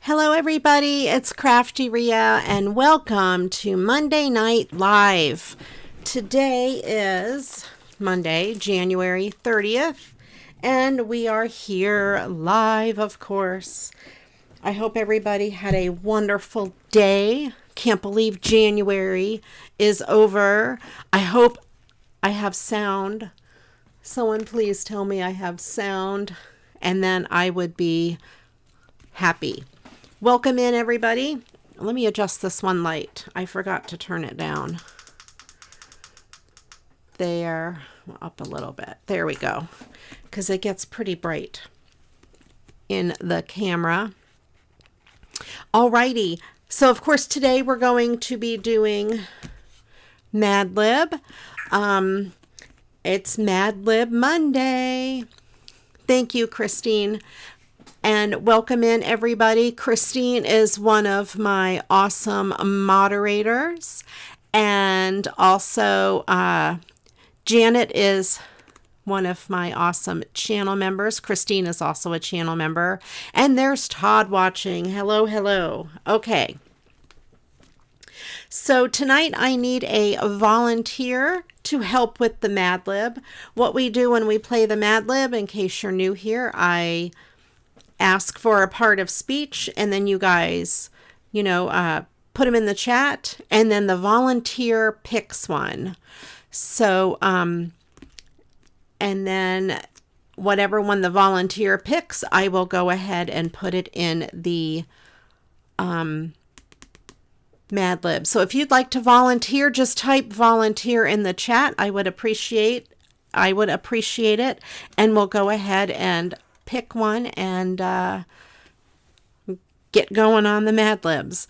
Hello everybody, it's CraftyRia and welcome to Monday Night Live. Today is Monday, January 30th, and we are here live, of course. I hope everybody had a wonderful day. Can't believe January is over. I hope I have sound. Someone please tell me I have sound, and then I would be happy. Welcome in, everybody. Let me adjust this one light. I forgot to turn it down. There, up a little bit. There we go. Because it gets pretty bright in the camera. Alrighty. So, of course, today we're going to be doing Mad Lib. It's Mad Lib Monday. Thank you, Christine. And welcome in, everybody. Christine is one of my awesome moderators. And also, Janet is one of my awesome channel members. Christine is also a channel member. And there's Todd watching. Hello, hello. Okay. So tonight I need a volunteer to help with the Mad Lib. What we do when we play the Mad Lib, in case you're new here, I ask for a part of speech, and then you guys, put them in the chat, and then the volunteer picks one. So, and then whatever one the volunteer picks, I will go ahead and put it in the Mad Lib. So if you'd like to volunteer, just type volunteer in the chat. I would appreciate it, and we'll go ahead and pick one and get going on the Mad Libs.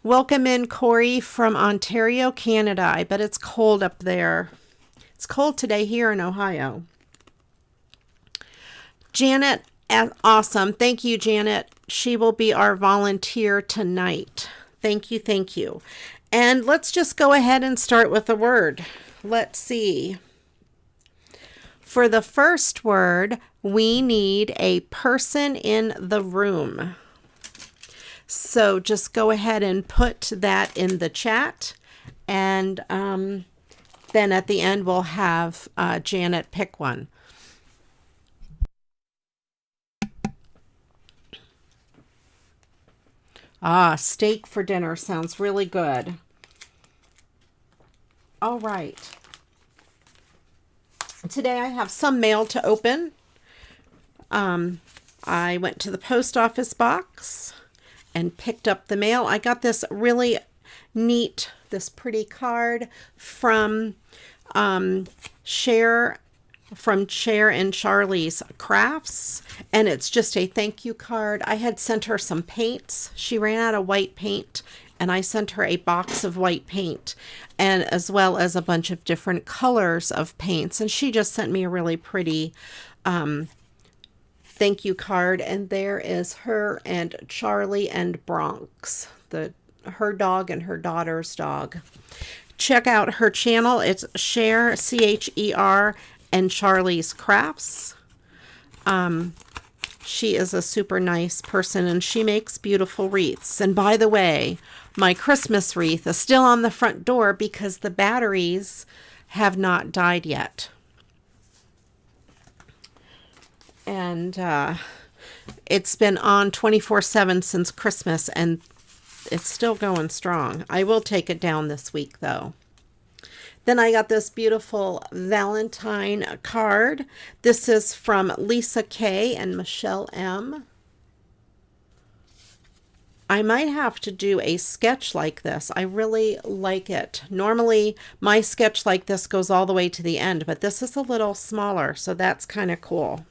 Welcome in Corey from Ontario, Canada. I bet it's cold up there. It's cold today here in Ohio. Janet, awesome. Thank you, Janet. She will be our volunteer tonight. Thank you, thank you. And let's just go ahead and start with a word. Let's see. For the first word, we need a person in the room. So just go ahead and put that in the chat. And then at the end, we'll have Janet pick one. Steak for dinner sounds really good. All right. Today I have some mail to open. I went to the post office box and picked up the mail. I got this really neat, this pretty card from Cher and Charlie's Crafts, and it's just a thank you card. I had sent her some paints. She ran out of white paint, and I sent her a box of white paint, and as well as a bunch of different colors of paints, and she just sent me a really pretty thank you card. And there is her and Charlie and Bronx, her dog and her daughter's dog. Check out her channel. It's Cher, Cher, and Charlie's Crafts. She is a super nice person, and she makes beautiful wreaths. And by the way, my Christmas wreath is still on the front door because the batteries have not died yet. And it's been on 24/7 since Christmas, and it's still going strong. I will take it down this week, though. Then I got this beautiful Valentine card. This is from Lisa K. and Michelle M. I might have to do a sketch like this. I really like it. Normally, my sketch like this goes all the way to the end, but this is a little smaller, so that's kind of cool.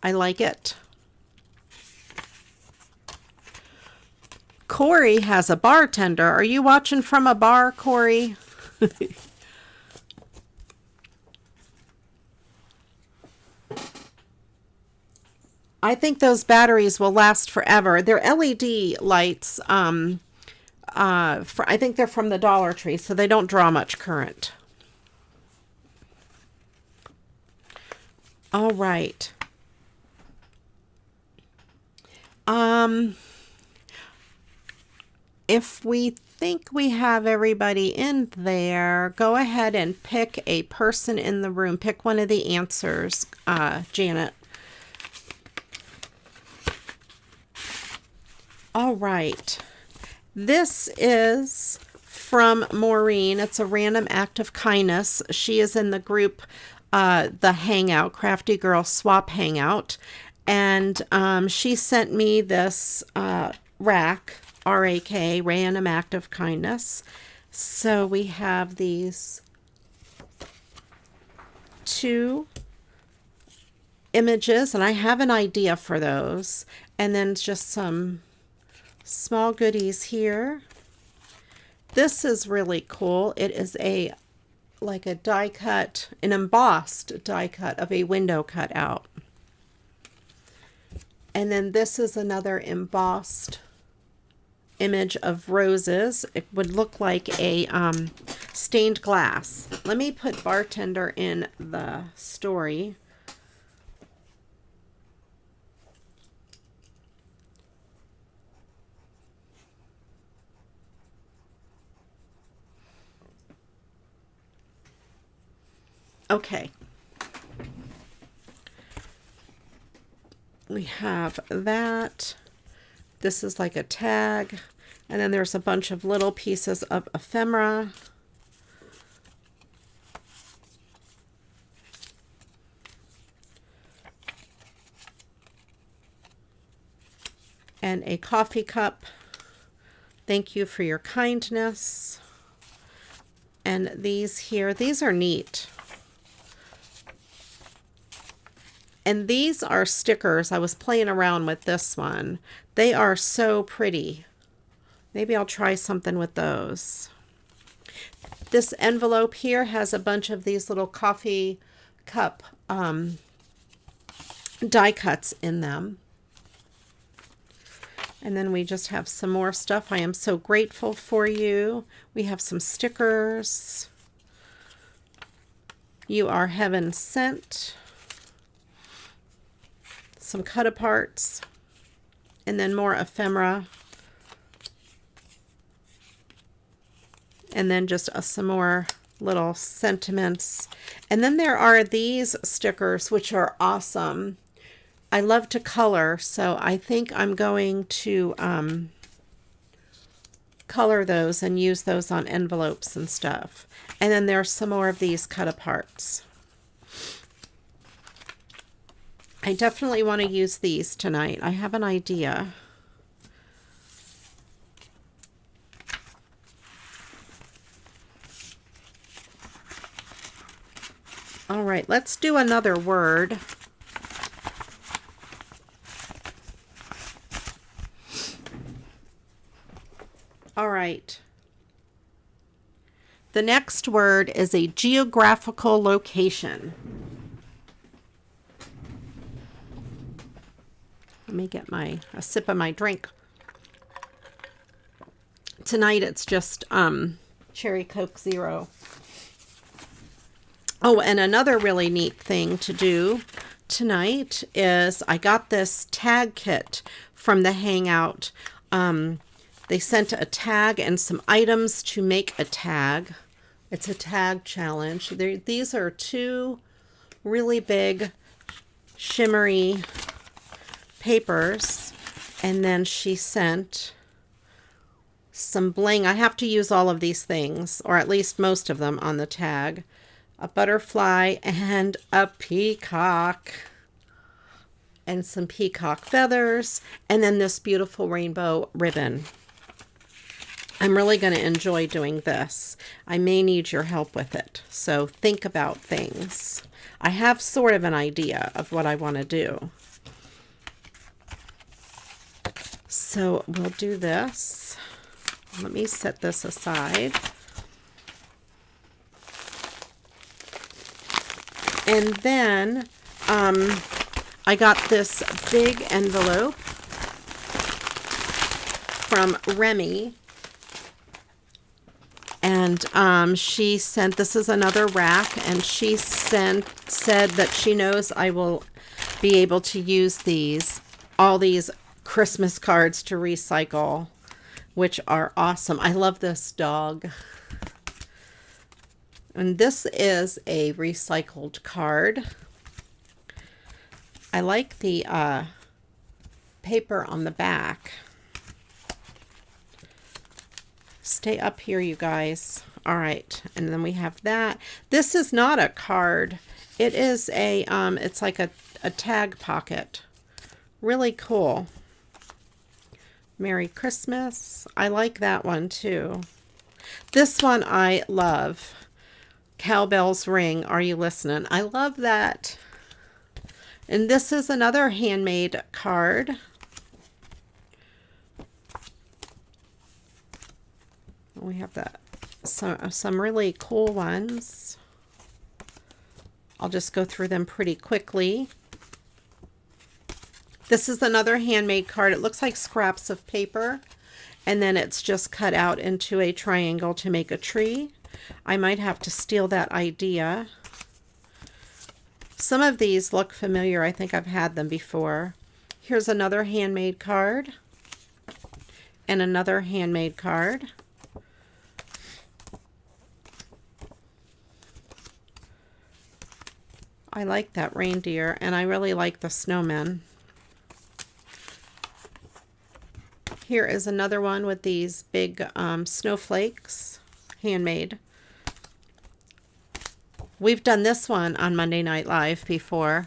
I like it. Corey has a bartender. Are you watching from a bar, Corey? I think those batteries will last forever. They're LED lights. I think they're from the Dollar Tree, so they don't draw much current. All right. if we think we have everybody in there, go ahead and pick a person in the room. Pick one of the answers, Janet. All right. This is from Maureen. It's a random act of kindness. She is in the group, the Hangout, Crafty Girl Swap Hangout. And she sent me this rack, R-A-K, random act of kindness. So we have these 2 images, and I have an idea for those. And then just some small goodies here. This is really cool. It is like a die cut, an embossed die cut of a window cutout. And then this is another embossed image of roses. It would look like a stained glass. Let me put bartender in the story. Okay. We have that. This is like a tag. And then there's a bunch of little pieces of ephemera. And a coffee cup. Thank you for your kindness. And these here, these are neat. And these are stickers. I was playing around with this one. They are so pretty. Maybe I'll try something with those. This envelope here has a bunch of these little coffee cup die cuts in them. And then we just have some more stuff. I am so grateful for you. We have some stickers. You are heaven sent. Some cut aparts, and then more ephemera, and then just some more little sentiments. And then there are these stickers, which are awesome. I love to color, so I think I'm going to color those and use those on envelopes and stuff. And then there's some more of these cut aparts. I definitely want to use these tonight. I have an idea. All right, let's do another word. All right. The next word is a geographical location. Let me get a sip of my drink. Tonight it's just Cherry Coke Zero. Oh, and another really neat thing to do tonight is I got this tag kit from the Hangout. They sent a tag and some items to make a tag. It's a tag challenge. These are 2 really big shimmery papers, and then she sent some bling. I have to use all of these things, or at least most of them, on the tag. A butterfly and a peacock, and some peacock feathers, and then this beautiful rainbow ribbon. I'm really going to enjoy doing this. I may need your help with it, so think about things. I have sort of an idea of what I want to do. So we'll do this. Let me set this aside. And then I got this big envelope from Remy. And she sent, this is another rack, and she said that she knows I will be able to use all these Christmas cards to recycle. which are awesome. I love this dog. And this is a recycled card. I like the paper on the back. Stay up here, you guys. All right, and then we have that. This is not a card. It is a, it's like a tag pocket. Really cool. Merry Christmas. I like that one too. This one I love. Cowbells ring. Are you listening? I love that. And this is another handmade card. We have that. Some really cool ones. I'll just go through them pretty quickly. This is another handmade card. It looks like scraps of paper, and then it's just cut out into a triangle to make a tree. I might have to steal that idea. Some of these look familiar. I think I've had them before. Here's another handmade card and another handmade card. I like that reindeer, and I really like the snowmen. Here is another one with these big snowflakes, handmade. We've done this one on Monday Night Live before.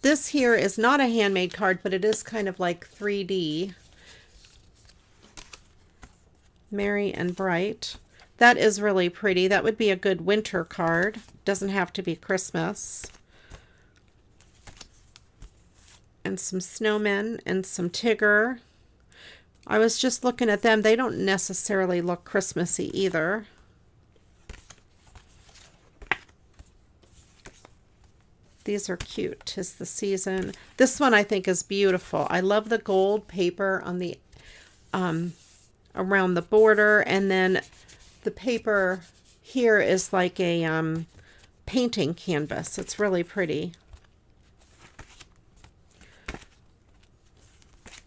This here is not a handmade card, but it is kind of like 3D. Merry and Bright. That is really pretty. That would be a good winter card. Doesn't have to be Christmas. And some snowmen and some Tigger. I was just looking at them. They don't necessarily look Christmassy either. These are cute. 'Tis the season. This one I think is beautiful. I love the gold paper on the around the border, and then the paper here is like a painting canvas. It's really pretty.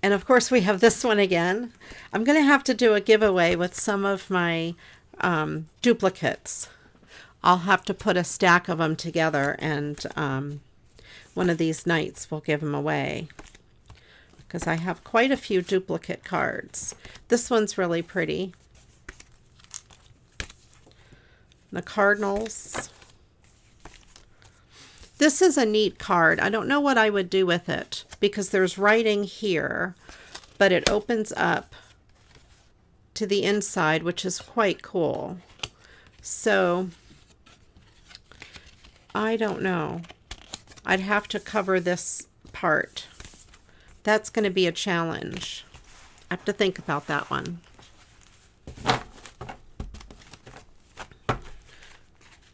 And of course we have this one again. I'm going to have to do a giveaway with some of my duplicates. I'll have to put a stack of them together, and one of these nights we'll give them away, because I have quite a few duplicate cards. This one's really pretty. The Cardinals. This is a neat card. I don't know what I would do with it, because there's writing here, but it opens up to the inside, which is quite cool. So I don't know. I'd have to cover this part. That's going to be a challenge. I have to think about that one.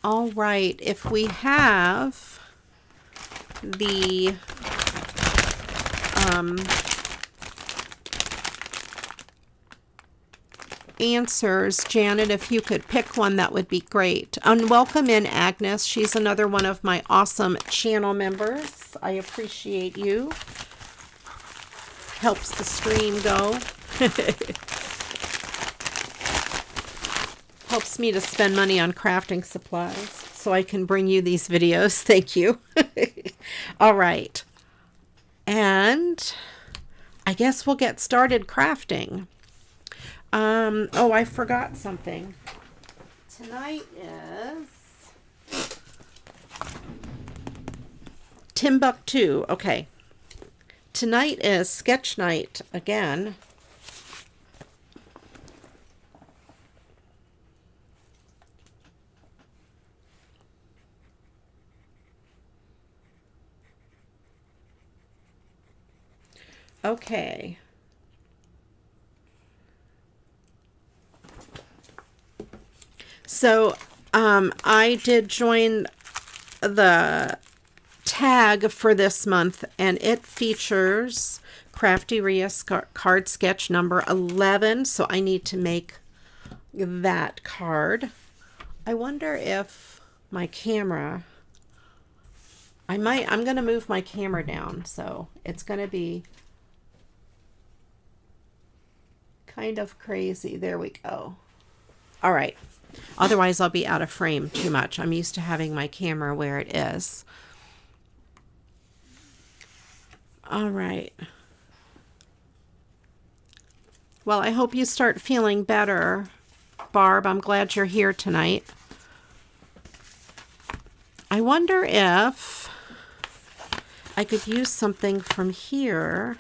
All right, if we have the answers, Janet, if you could pick one, that would be great. And welcome in Agnes. She's another one of my awesome channel members. I appreciate you. Helps the stream go. Helps me to spend money on crafting supplies so I can bring you these videos. Thank you. All right. And I guess we'll get started crafting. Oh, I forgot something. Tonight is Timbuktu. Okay. Tonight is sketch night again. Okay. So I did join the tag for this month, and it features CraftyRia card sketch number 11. So I need to make that card. I wonder if my camera, I'm going to move my camera down, so it's going to be kind of crazy. There we go. All right. Otherwise, I'll be out of frame too much. I'm used to having my camera where it is. All right. Well, I hope you start feeling better, Barb. I'm glad you're here tonight. I wonder if I could use something from here,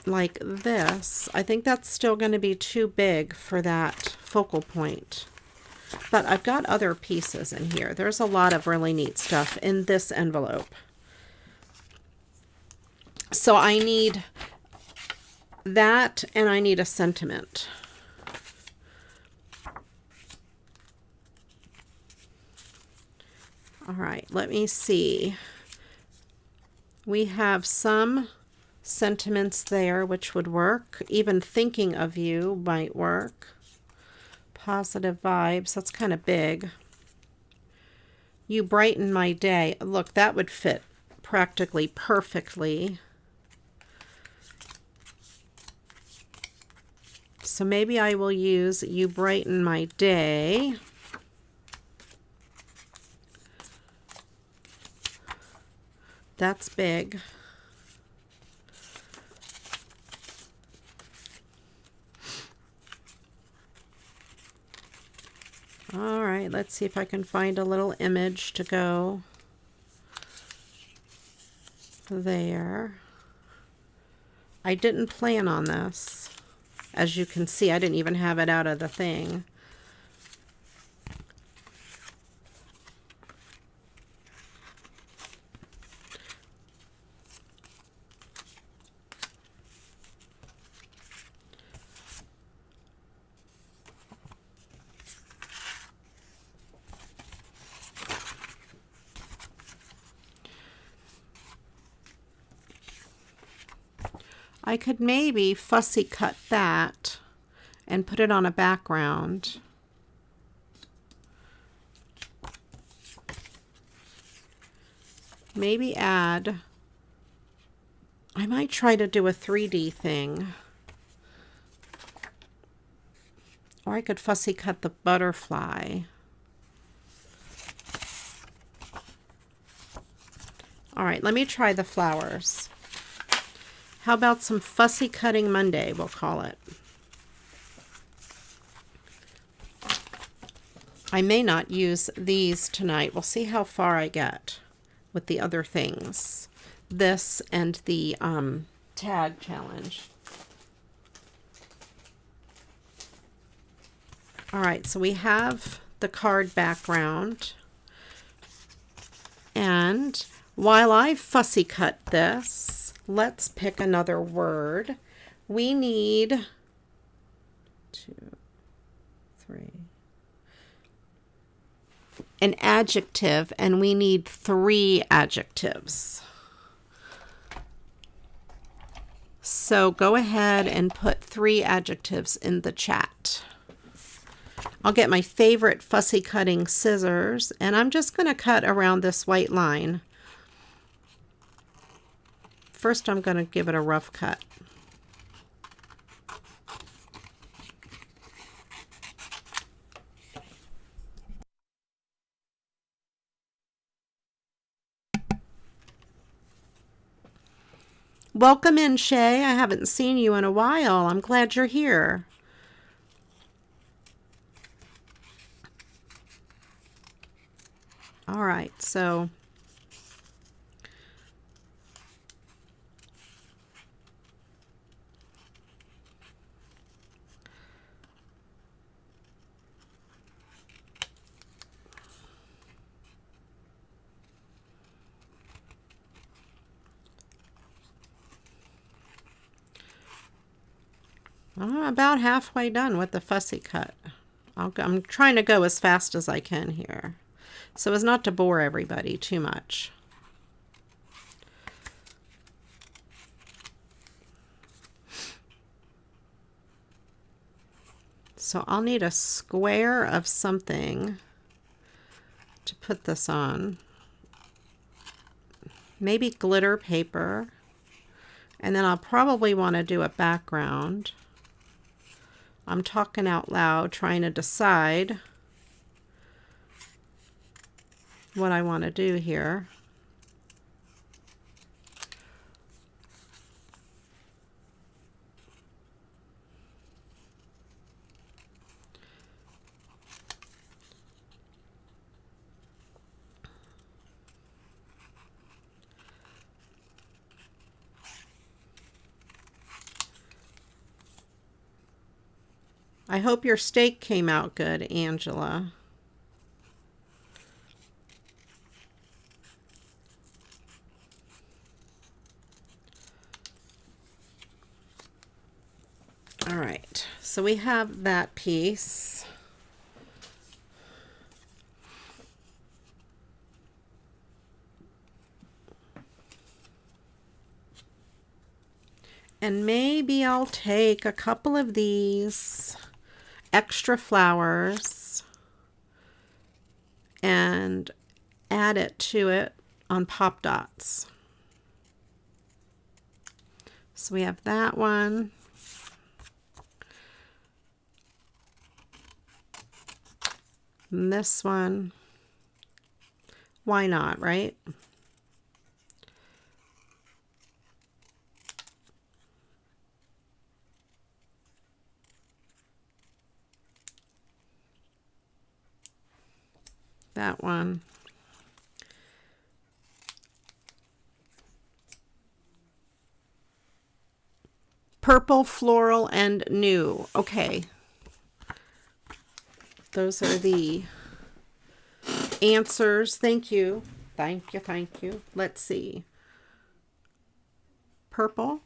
like this. I think that's still going to be too big for that focal point. But I've got other pieces in here. There's a lot of really neat stuff in this envelope. So I need that, and I need a sentiment. All right, let me see. We have some sentiments there which would work. Even thinking of you might work. Positive vibes, that's kind of big. You brighten my day. Look, that would fit practically perfectly. So maybe I will use you brighten my day. That's big. All right, let's see if I can find a little image to go there. I didn't plan on this. As you can see, I didn't even have it out of the thing. I could maybe fussy cut that and put it on a background. Maybe add, I might try to do a 3D thing. Or I could fussy cut the butterfly. All right, let me try the flowers. How about some Fussy Cutting Monday, we'll call it. I may not use these tonight. We'll see how far I get with the other things. This and the tag challenge. All right, so we have the card background. And while I fussy cut this, let's pick another word. We need 2, 3, an adjective, and we need 3 adjectives. So go ahead and put 3 adjectives in the chat. I'll get my favorite fussy cutting scissors, and I'm just going to cut around this white line. First, I'm going to give it a rough cut. Welcome in, Shay. I haven't seen you in a while. I'm glad you're here. All right, so I'm about halfway done with the fussy cut. I'm trying to go as fast as I can here, so as not to bore everybody too much. So I'll need a square of something put this on. Maybe glitter paper. And then I'll probably want to do a background. I'm talking out loud, trying to decide what I want to do here. I hope your steak came out good, Angela. All right, so we have that piece. And maybe I'll take a couple of these extra flowers and add it to it on pop dots. So we have that one. And this one. Why not, right? That one. Purple, floral, and new. Okay. Those are the answers. Thank you. Thank you. Thank you. Let's see. Purple.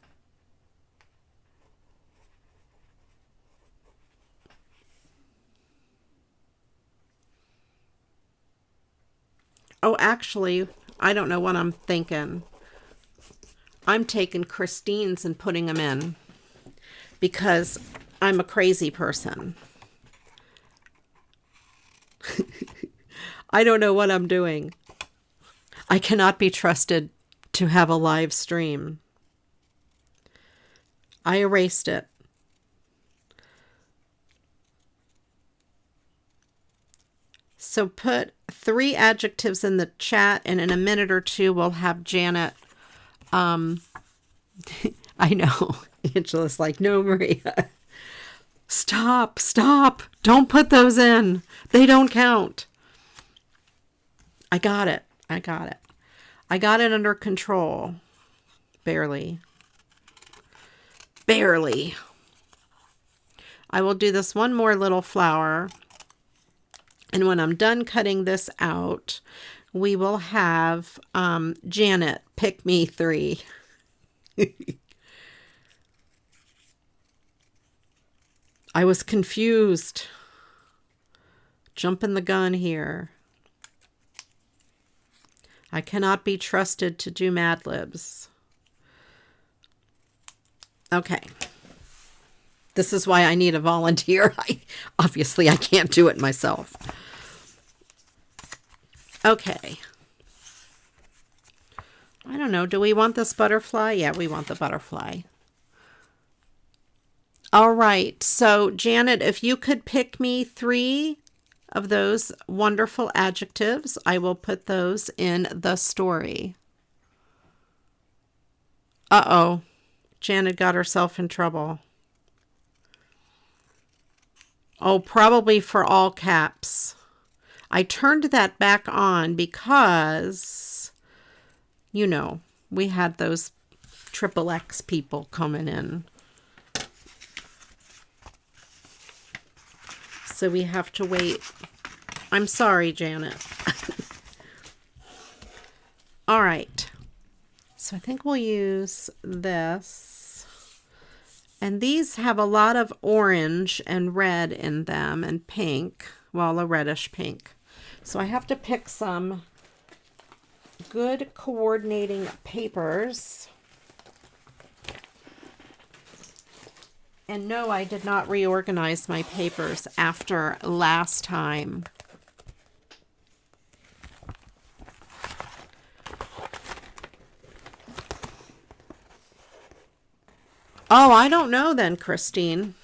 Oh, actually, I don't know what I'm thinking. I'm taking Christine's and putting them in because I'm a crazy person. I don't know what I'm doing. I cannot be trusted to have a live stream. I erased it. So put 3 adjectives in the chat, and in a minute or two we'll have Janet. I know. Angela's like, no, Maria. Stop. Don't put those in. They don't count. I got it. I got it under control. Barely. I will do this one more little flower. And when I'm done cutting this out, we will have Janet pick me 3. I was confused. Jumping the gun here. I cannot be trusted to do Mad Libs. Okay. This is why I need a volunteer. Obviously, I can't do it myself. Okay. I don't know. Do we want this butterfly? Yeah, we want the butterfly. All right. So, Janet, if you could pick me 3 of those wonderful adjectives, I will put those in the story. Uh-oh. Janet got herself in trouble. Oh, probably for all caps. I turned that back on because, you know, we had those XXX people coming in. So we have to wait. I'm sorry, Janet. All right. So I think we'll use this. And these have a lot of orange and red in them and pink. Well, a reddish pink. So I have to pick some good coordinating papers. And no, I did not reorganize my papers after last time. Oh, I don't know then, Christine.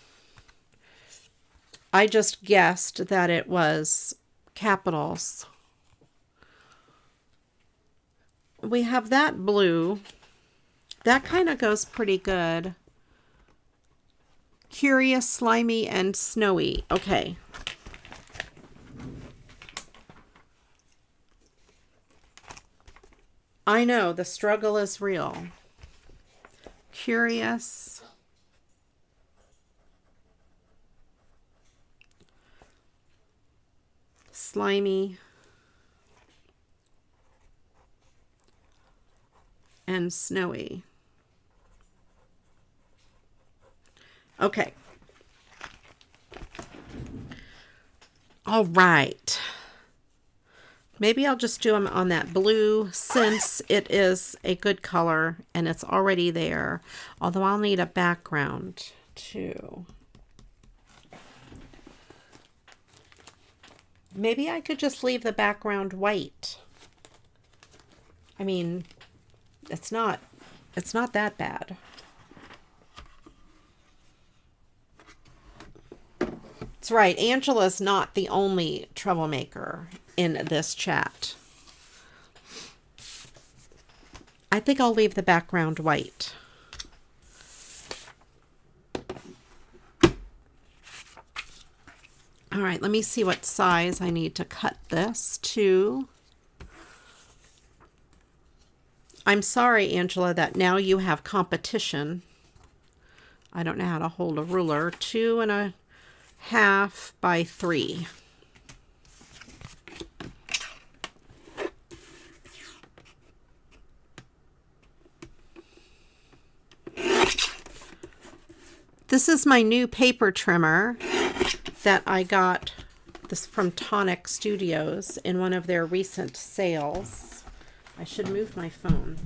I just guessed that it was capitals. We have that blue. That kind of goes pretty good. Curious, slimy, and snowy. Okay. I know, the struggle is real. Curious. Slimy. And snowy. Okay. All right. Maybe I'll just do them on that blue since it is a good color and it's already there. Although I'll need a background too. Maybe I could just leave the background white. I mean, it's not that bad. That's right. Angela's not the only troublemaker in this chat. I think I'll leave the background white. All right, let me see what size I need to cut this to. I'm sorry, Angela, that now you have competition. I don't know how to hold a ruler. 2.5 by 3. This is my new paper trimmer that I got this from Tonic Studios in one of their recent sales. I should move my phone.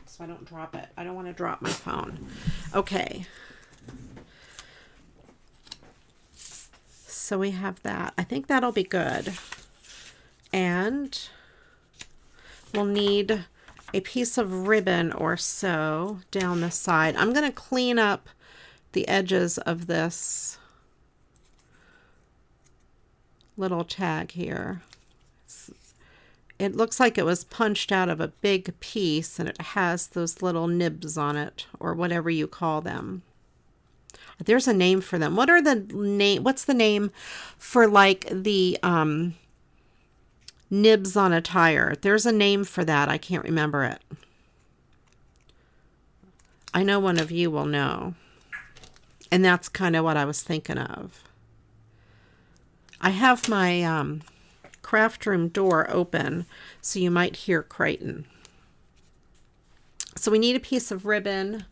So I don't drop it. I don't want to drop my phone. Okay. So we have that. I think that'll be good. And we'll need a piece of ribbon or so down the side. I'm going to clean up the edges of this little tag here. It looks like it was punched out of a big piece and it has those little nibs on it, or whatever you call them. There's a name for them. What's the name for like the nibs on a tire? There's a name for that. I can't remember it. I know one of you will know. And that's kind of what I was thinking of. I have my craft room door open, so you might hear Creighton. So we need a piece of ribbon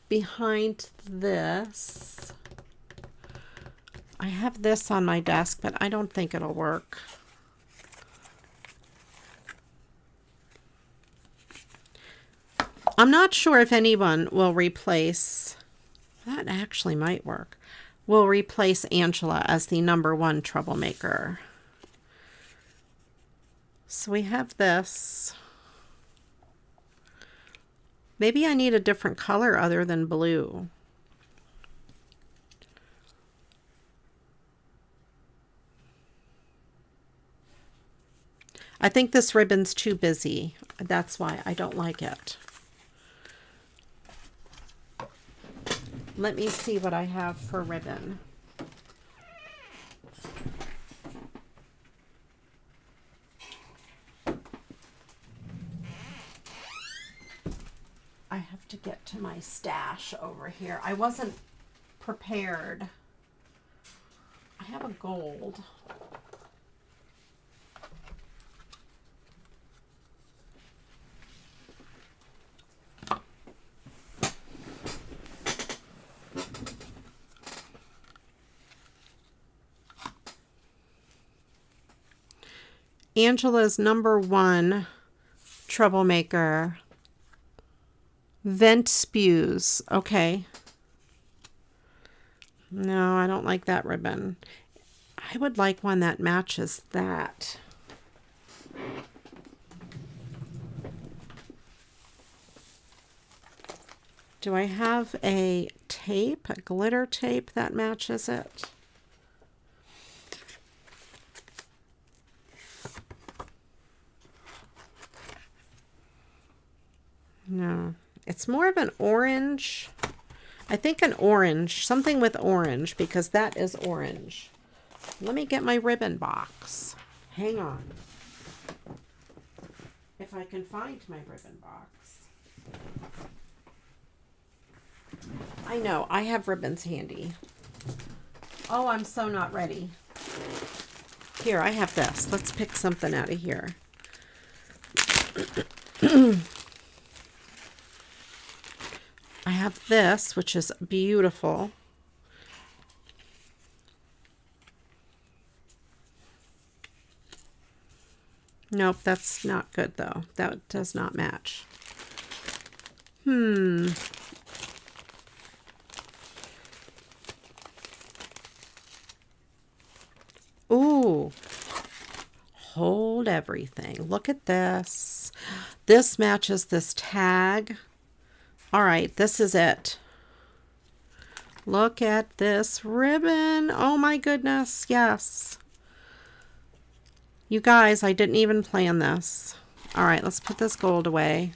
behind this. I have this on my desk, but I don't think it'll work. I'm not sure if anyone will replace, that actually might work, will replace Angela as the #1 troublemaker. So we have this. Maybe I need a different color other than blue. I think this ribbon's too busy. That's why I don't like it. Let me see what I have for ribbon. I have to get to my stash over here. I wasn't prepared. I have a gold. Angela's #1 troublemaker. Vent spews. Okay. No, I don't like that ribbon. I would like one that matches that. Do I have a tape, a glitter tape that matches it. No, it's more of an orange. I think an orange, something with orange, because that is orange. Let me get my ribbon box. Hang on. If I can find my ribbon box. I know, I have ribbons handy. Oh, I'm so not ready. Here, I have this. Let's pick something out of here. I have this, which is beautiful. Nope, that's not good though. That does not match. Ooh. Hold everything. Look at this. This matches this tag. All right, this is it. Look at this ribbon. Oh my goodness, yes. You guys, I didn't even plan this. All right, let's put this gold away.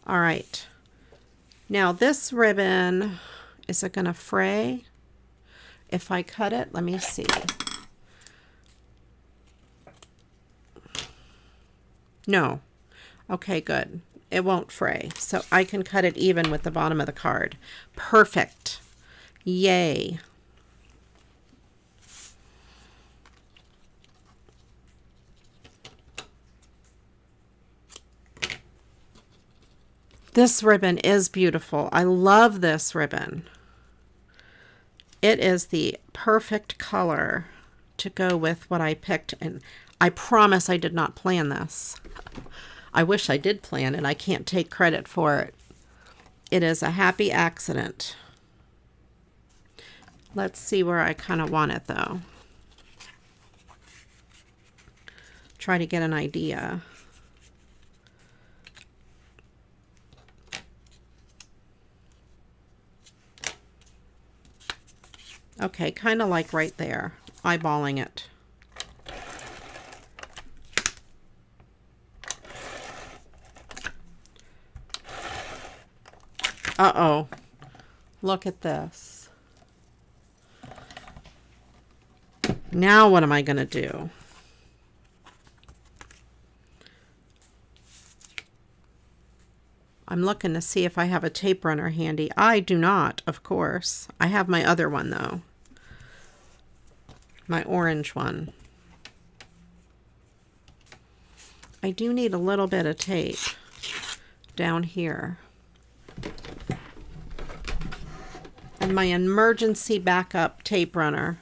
All right. Now this ribbon, is it going to fray? If I cut it, let me see. No. Okay, good. It won't fray. So I can cut it even with the bottom of the card. Perfect. Yay. This ribbon is beautiful. I love this ribbon. It is the perfect color to go with what I picked, and I promise I did not plan this. I wish I did plan it. I can't take credit for it. It is a happy accident. Let's see where I kind of want it though. Try to get an idea. Okay, kind of like right there, eyeballing it. Uh-oh, look at this. Now what am I going to do? I'm looking to see if I have a tape runner handy. I do not, of course. I have my other one, though. My orange one. I do need a little bit of tape down here. And my emergency backup tape runner.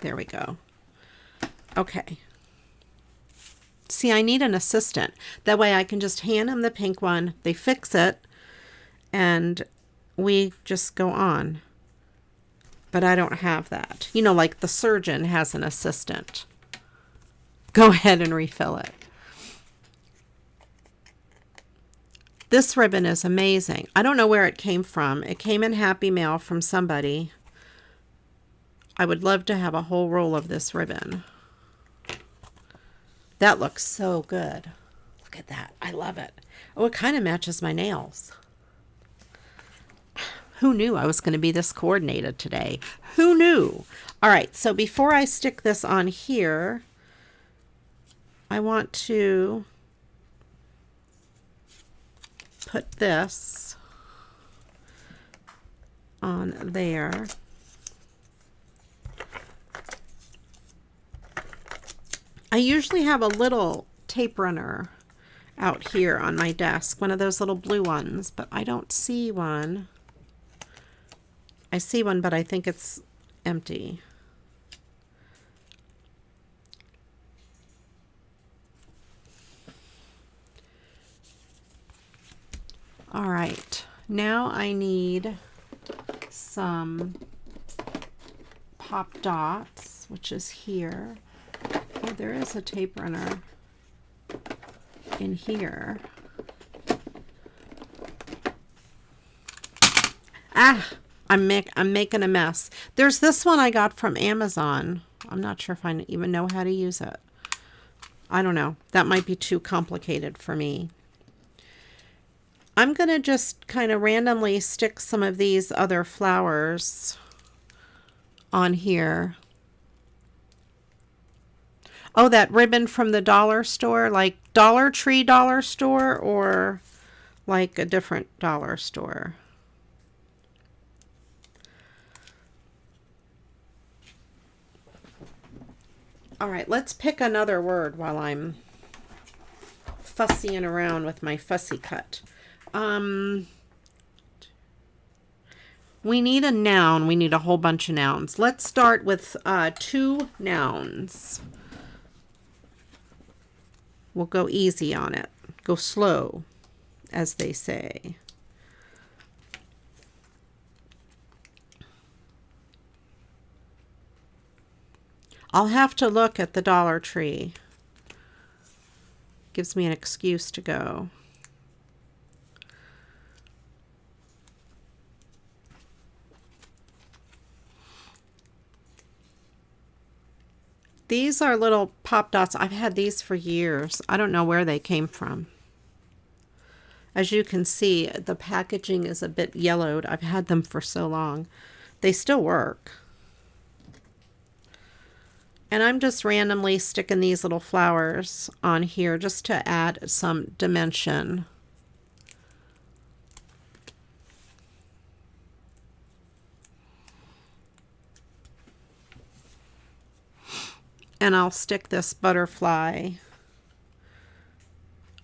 There we go. Okay. See, I need an assistant. That way I can just hand them the pink one. They fix it. And we just go on. But I don't have that. You know, like the surgeon has an assistant. Go ahead and refill it. This ribbon is amazing. I don't know where it came from. It came in Happy Mail from somebody. I would love to have a whole roll of this ribbon. That looks so good. Look at that. I love it. Oh, it kind of matches my nails. Who knew I was going to be this coordinated today? Who knew? All right, so before I stick this on here, I want to put this on there. I usually have a little tape runner out here on my desk, one of those little blue ones, but I don't see one. I see one, but I think it's empty. All right, now I need some Pop Dots, which is here. Oh, there is a tape runner in here. Ah, I'm making a mess. There's this one I got from Amazon. I'm not sure if I even know how to use it. I don't know. That might be too complicated for me. I'm going to just kind of randomly stick some of these other flowers on here. Oh, that ribbon from the dollar store, like Dollar Tree dollar store, or like a different dollar store. All right, let's pick another word while I'm fussying around with my fussy cut. We need a noun. We need a whole bunch of nouns. Let's start with 2 nouns. We'll go easy on it. Go slow, as they say. I'll have to look at the Dollar Tree. Gives me an excuse to go. These are little pop dots. I've had these for years. I don't know where they came from. As you can see, the packaging is a bit yellowed. I've had them for so long. They still work. And I'm just randomly sticking these little flowers on here just to add some dimension. And I'll stick this butterfly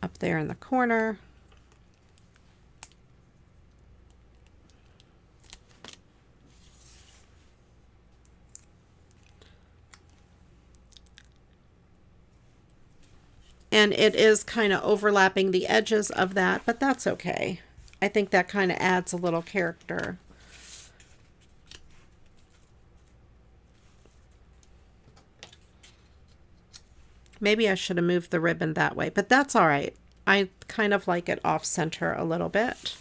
up there in the corner. And it is kind of overlapping the edges of that, but that's okay. I think that kind of adds a little character. Maybe I should have moved the ribbon that way, but that's all right. I kind of like it off center a little bit.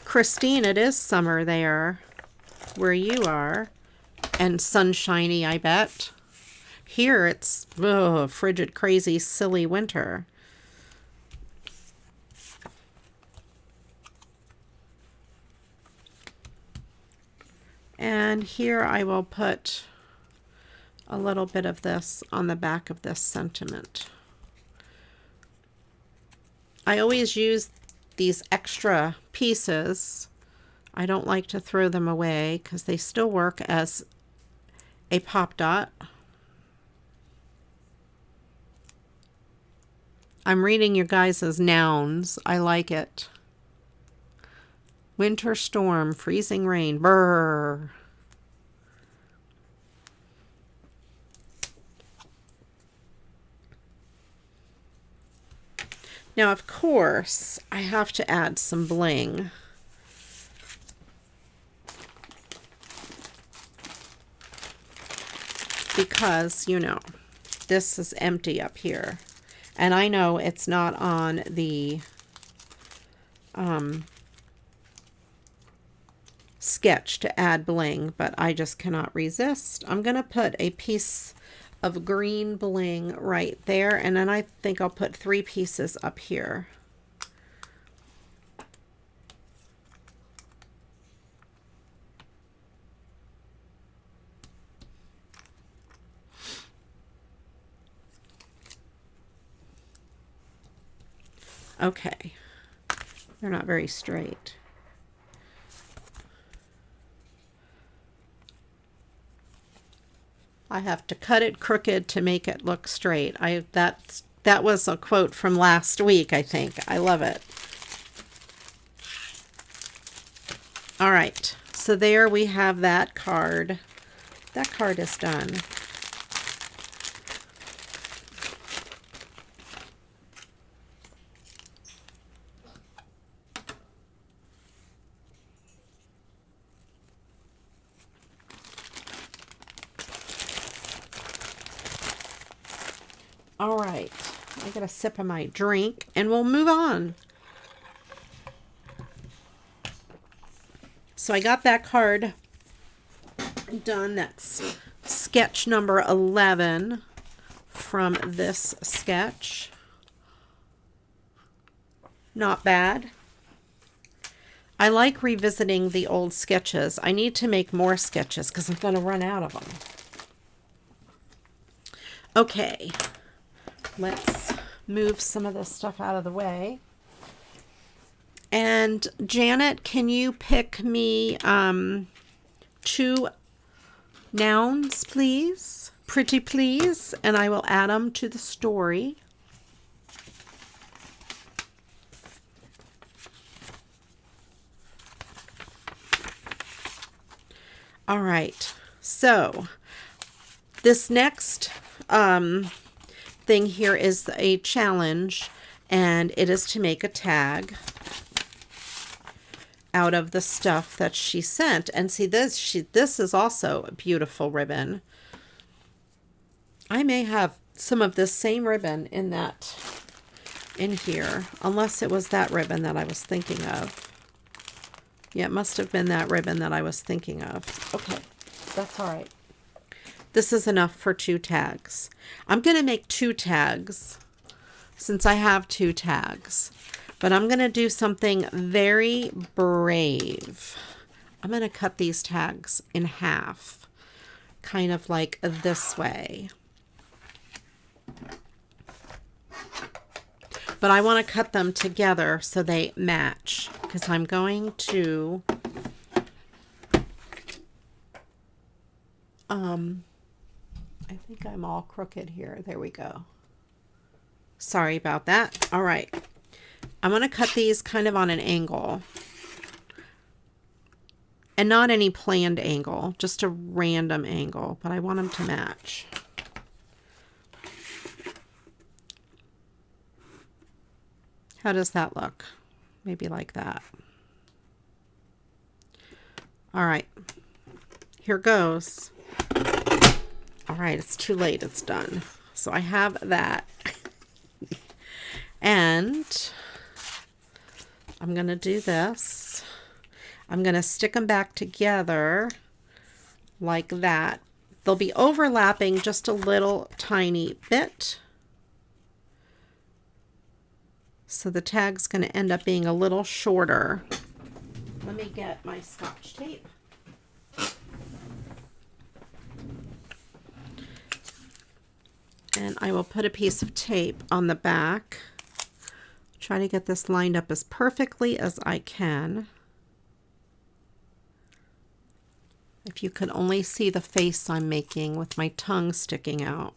Christine, it is summer there where you are, and sunshiny, I bet. Here it's frigid, crazy, silly winter. And here I will put a little bit of this on the back of this sentiment. I always use these extra pieces. I don't like to throw them away because they still work as a pop dot. I'm reading your guys' nouns. I like it. Winter storm, freezing rain, brr. Now, of course, I have to add some bling. Because, you know, this is empty up here. And I know it's not on the sketch to add bling, but I just cannot resist. I'm going to put a piece of green bling right there, and then I think I'll put 3 pieces up here. Okay, they're not very straight. I have to cut it crooked to make it look straight. That was a quote from last week, I think. I love it. All right, so there we have that card. That card is done. All right, I got a sip of my drink and we'll move on. So I got that card done. That's sketch number 11 from this sketch. Not bad. I like revisiting the old sketches. I need to make more sketches because I'm going to run out of them. Okay, let's move some of this stuff out of the way. And Janet, can you pick me 2 nouns, please? Pretty please. And I will add them to the story. All right. So this next thing here is a challenge, and it is to make a tag out of the stuff that she sent. And see, this is also a beautiful ribbon. I may have some of this same ribbon in here, unless it was that ribbon that I was thinking of. Yeah, it must have been that ribbon that I was thinking of. Okay, that's all right. This is enough for 2 tags. I'm going to make 2 tags since I have 2 tags. But I'm going to do something very brave. I'm going to cut these tags in half, kind of like this way. But I want to cut them together so they match, because I'm going to I think I'm all crooked here. There we go. Sorry about that. All right. I'm going to cut these kind of on an angle. And not any planned angle, just a random angle, but I want them to match. How does that look? Maybe like that. All right, here goes. All right, it's too late, it's done. So I have that. And I'm gonna do this. I'm gonna stick them back together like that. They'll be overlapping just a little tiny bit. So the tag's going to end up being a little shorter. Let me get my Scotch tape. And I will put a piece of tape on the back. Try to get this lined up as perfectly as I can. If you could only see the face I'm making with my tongue sticking out.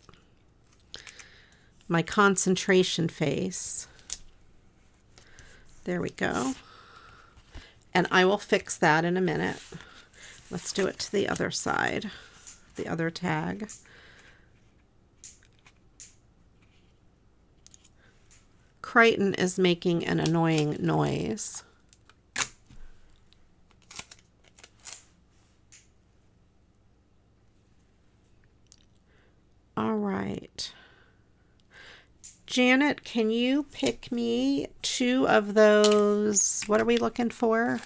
My concentration face. There we go. And I will fix that in a minute. Let's do it to the other side, the other tag. Crichton is making an annoying noise. All right. Janet, can you pick me 2 of those? What are we looking for?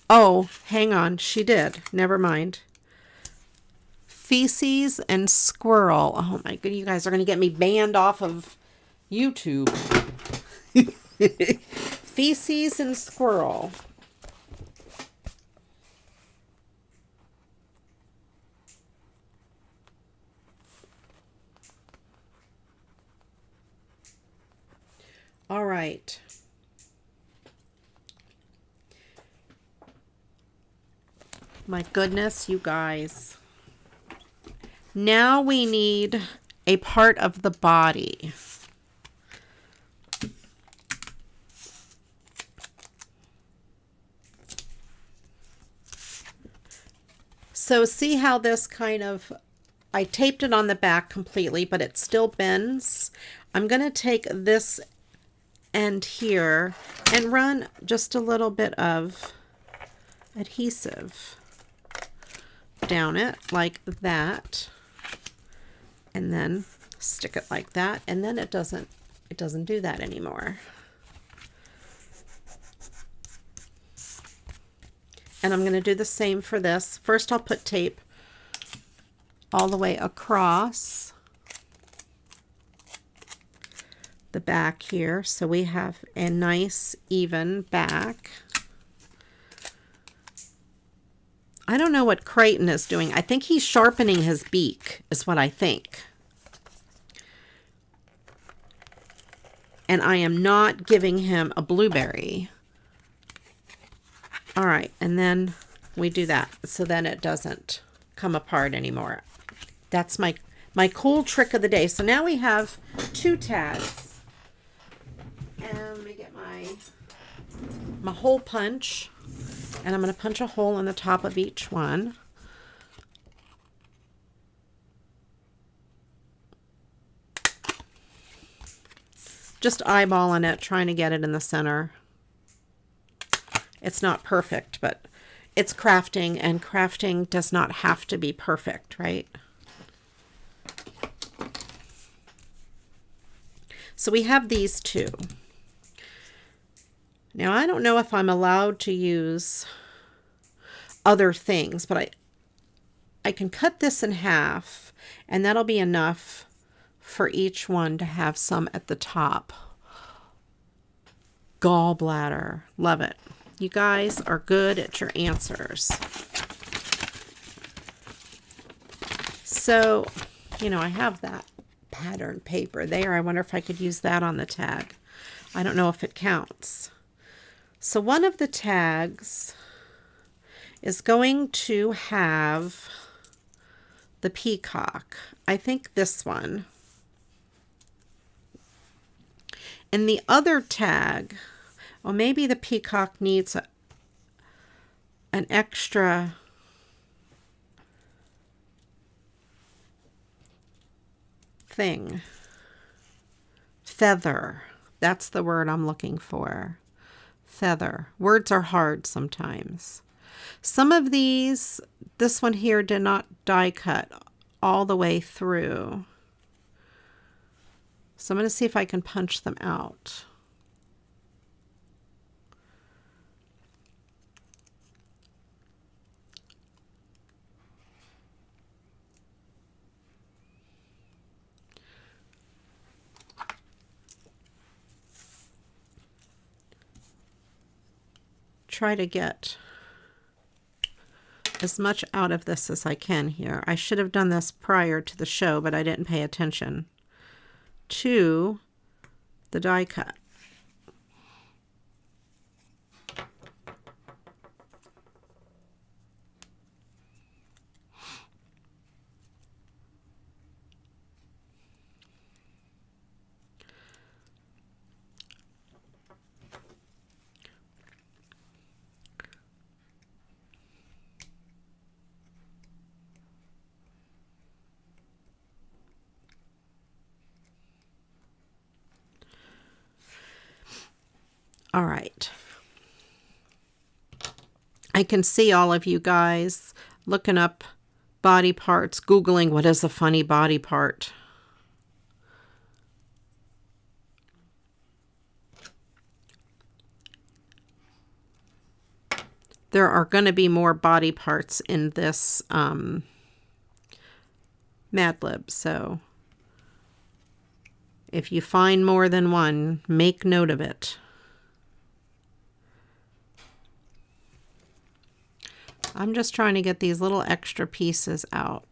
Oh, hang on. She did. Never mind. Feces and squirrel. Oh my god, you guys are going to get me banned off of YouTube. Feces and squirrel. All right. My goodness, you guys. Now we need a part of the body. So see how this kind of, I taped it on the back completely, but it still bends. I'm going to take this end here and run just a little bit of adhesive down it like that, and then stick it like that, and then it doesn't do that anymore. And I'm going to do the same for this. First I'll put tape all the way across the back here, so we have a nice even back. I don't know what Creighton is doing. I think he's sharpening his beak, is what I think. And I am not giving him a blueberry. All right, and then we do that, so then it doesn't come apart anymore. That's my cool trick of the day. So now we have 2 tags. And let me get my hole punch. And I'm going to punch a hole in the top of each one. Just eyeballing it, trying to get it in the center. It's not perfect, but it's crafting, and crafting does not have to be perfect, right? So we have these 2. Now, I don't know if I'm allowed to use other things, but I can cut this in half, and that'll be enough for each one to have some at the top. Gallbladder. Love it. You guys are good at your answers. So, you know, I have that pattern paper there. I wonder if I could use that on the tag. I don't know if it counts. So one of the tags is going to have the peacock. I think this one. And the other tag, well, maybe the peacock needs an extra thing. Feather. That's the word I'm looking for. Feather. Words are hard sometimes. Some of these, this one here did not die cut all the way through. So I'm going to see if I can punch them out. Try to get as much out of this as I can here. I should have done this prior to the show, but I didn't pay attention to the die cut. All right. I can see all of you guys looking up body parts, Googling what is a funny body part. There are going to be more body parts in this Mad Lib, so if you find more than one, make note of it. I'm just trying to get these little extra pieces out.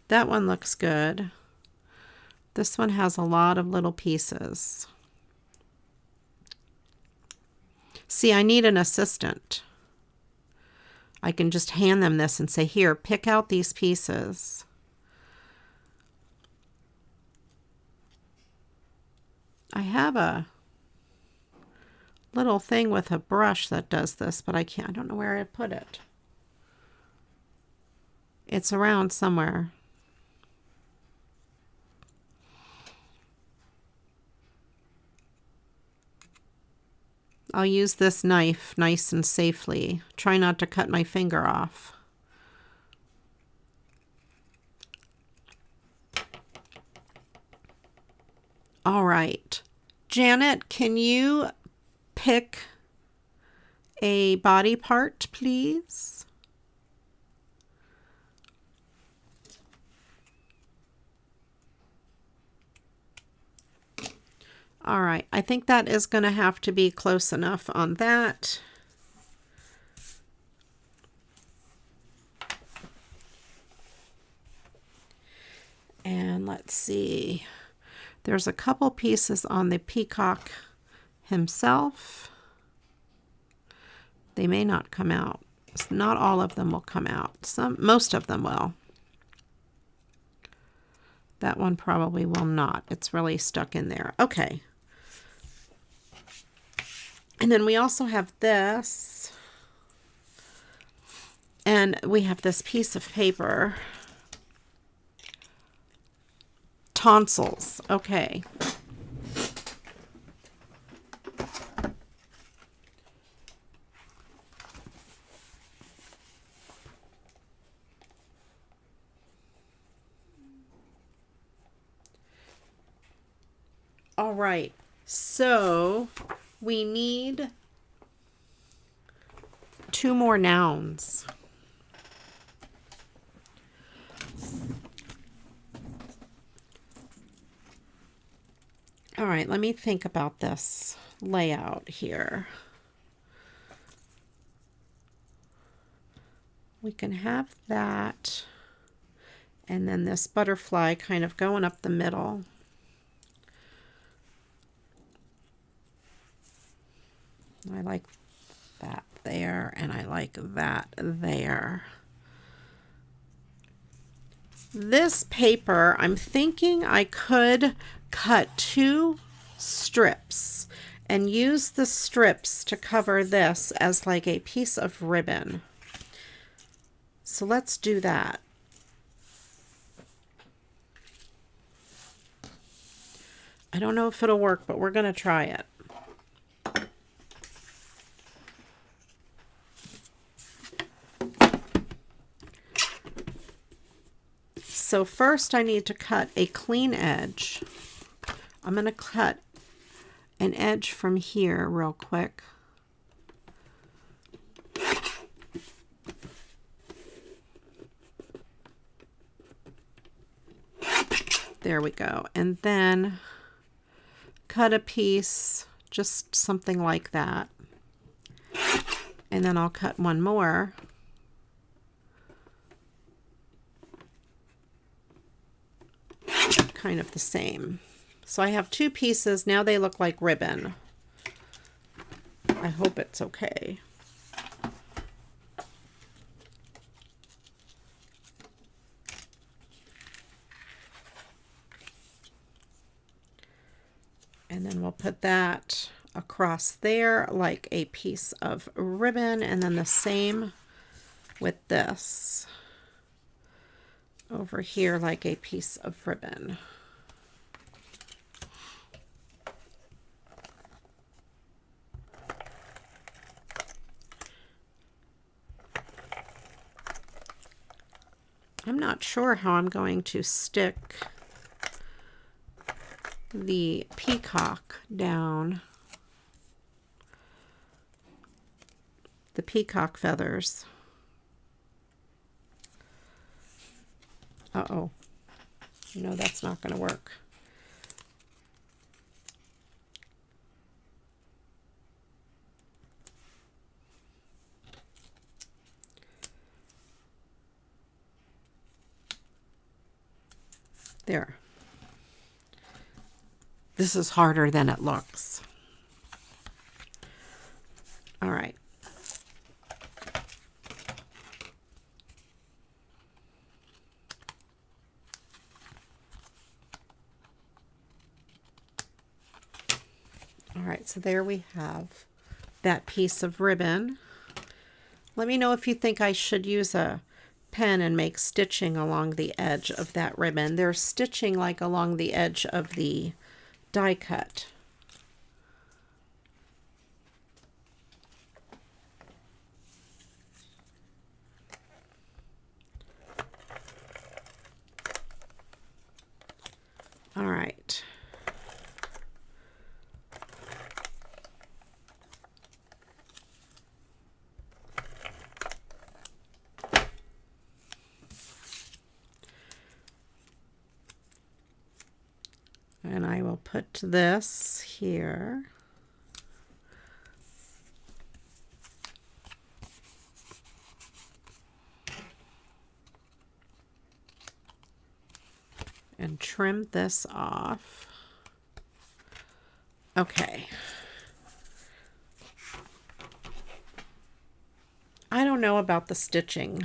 That one looks good. This one has a lot of little pieces. See, I need an assistant. I can just hand them this and say, here, pick out these pieces. I have a little thing with a brush that does this, but I don't know where I put it. It's around somewhere. I'll use this knife nice and safely. Try not to cut my finger off. All right. Janet, can you pick a body part, please? All right, I think that is going to have to be close enough on that. And let's see. There's a couple pieces on the peacock himself. They may not come out. Not all of them will come out. Most of them will. That one probably will not. It's really stuck in there. Okay. And then we also have this. And we have this piece of paper. Tonsils. Okay. All right. So we need 2 more nouns. All right, let me think about this layout here. We can have that, and then this butterfly kind of going up the middle. I like that there, and I like that there. This paper, I'm thinking I could cut 2 strips and use the strips to cover this as like a piece of ribbon. So let's do that. I don't know if it'll work, but we're going to try it. So first I need to cut a clean edge. I'm going to cut an edge from here real quick. There we go. And then cut a piece, just something like that. And then I'll cut one more. Kind of the same. So I have 2 pieces. Now they look like ribbon. I hope it's okay. And then we'll put that across there like a piece of ribbon, and then the same with this over here like a piece of ribbon. I'm not sure how I'm going to stick the peacock down, the peacock feathers. Uh-oh. No, that's not going to work. There. This is harder than it looks. All right. All right, so there we have that piece of ribbon. Let me know if you think I should use a pen and make stitching along the edge of that ribbon. There's stitching like along the edge of the die cut. And I will put this here. And trim this off. Okay. I don't know about the stitching.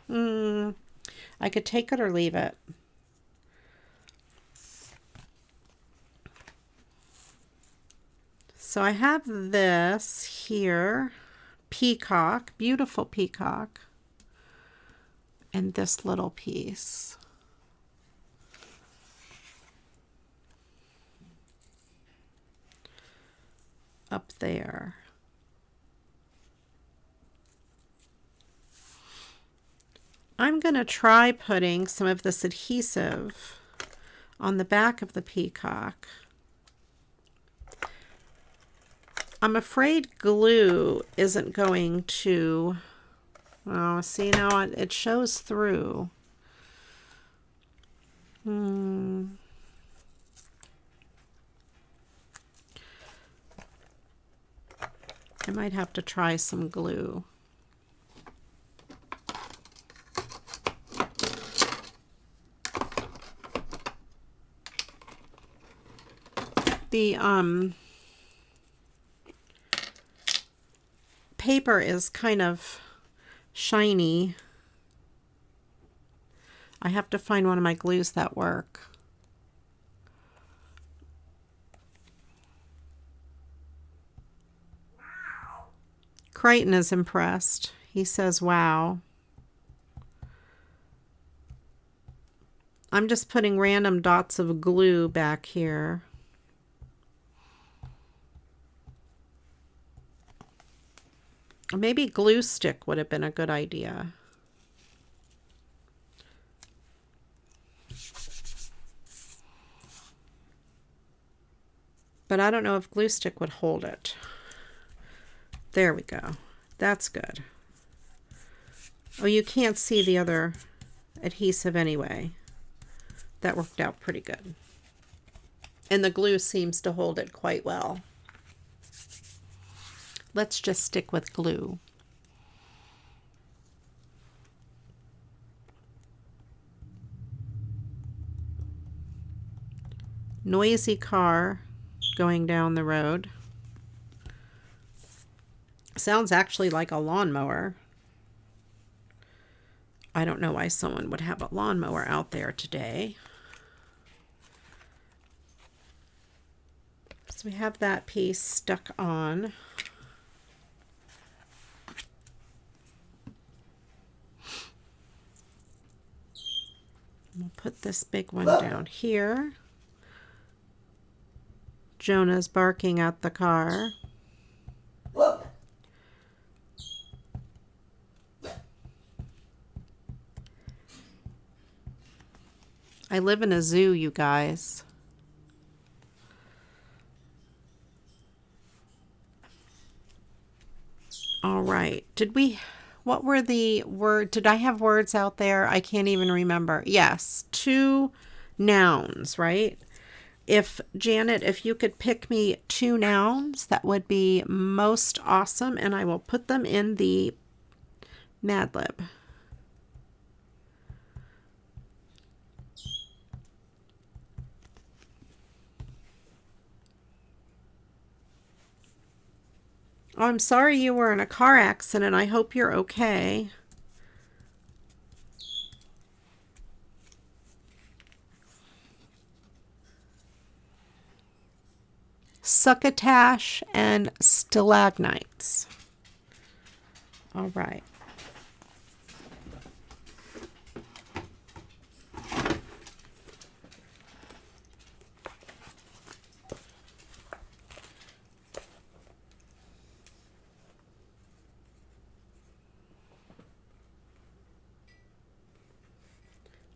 I could take it or leave it. So I have this here, peacock, beautiful peacock, and this little piece. Up there. I'm going to try putting some of this adhesive on the back of the peacock. I'm afraid glue isn't going to, oh, see now it shows through. I might have to try some glue. The paper is kind of shiny. I have to find one of my glues that work. Crichton is impressed. He says, wow. I'm just putting random dots of glue back here. Maybe glue stick would have been a good idea. But I don't know if glue stick would hold it. There we go. That's good. Oh, you can't see the other adhesive anyway. That worked out pretty good. And the glue seems to hold it quite well. Let's just stick with glue. Noisy car going down the road. Sounds actually like a lawnmower. I don't know why someone would have a lawnmower out there today. So we have that piece stuck on. We'll put this big one down here. Jonah's barking at the car. I live in a zoo, you guys. All right. What were the word? Did I have words out there? I can't even remember. Yes, 2 nouns, right? Janet, if you could pick me 2 nouns, that would be most awesome, and I will put them in the Mad Lib. Oh, I'm sorry you were in a car accident. I hope you're okay. Succotash and stalagmites. All right.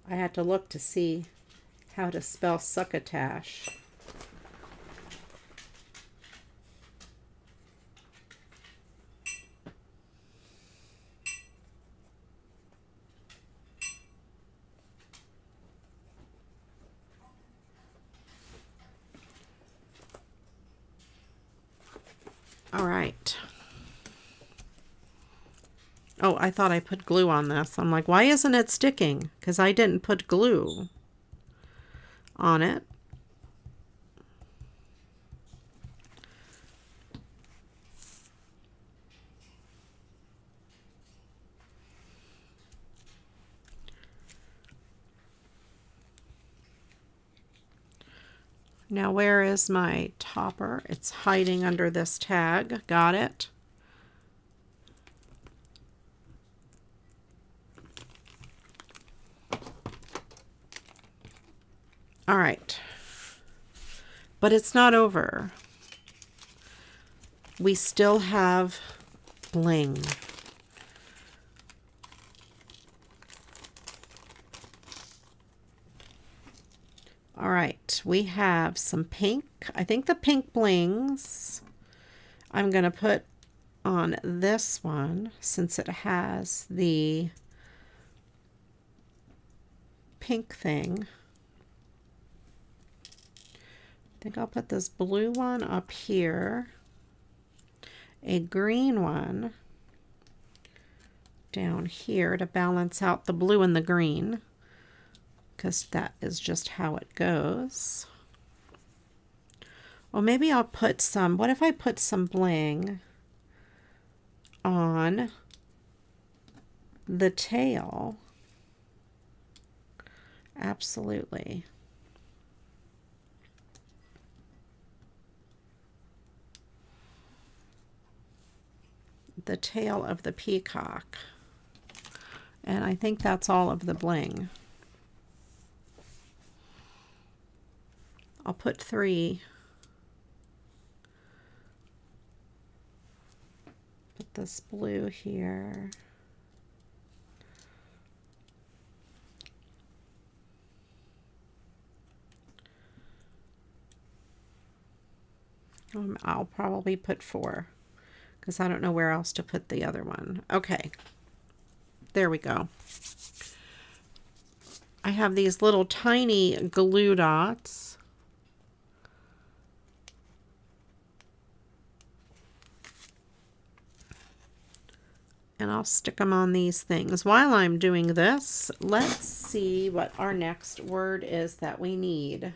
I had to look to see how to spell succotash. All right. Oh, I thought I put glue on this. I'm like, why isn't it sticking? Because I didn't put glue on it. Now, where is my topper? It's hiding under this tag. Got it. All right. But it's not over. We still have bling. All right, we have some pink. I think the pink blings I'm going to put on this one since it has the pink thing. I think I'll put this blue one up here, a green one down here to balance out the blue and the green, because that is just how it goes. Well, maybe I'll put some, what if I put some bling on the tail? Absolutely. The tail of the peacock. And I think that's all of the bling. I'll put 3. Put this blue here. I'll probably put 4 because I don't know where else to put the other one. Okay, there we go. I have these little tiny glue dots. And I'll stick them on these things. While I'm doing this, let's see what our next word is that we need.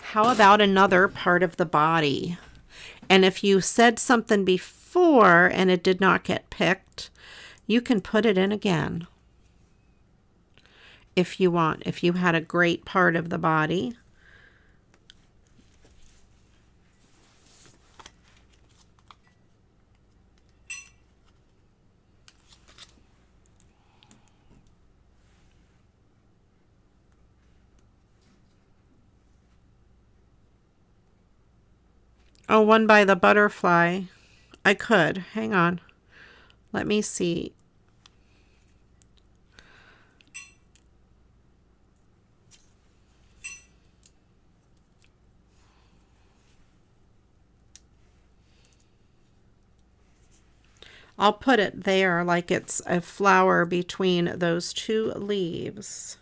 How about another part of the body? And if you said something before and it did not get picked, you can put it in again if you want. If you had a great part of the body. Oh, one by the butterfly. I could. Hang on. Let me see. I'll put it there like it's a flower between those 2 leaves.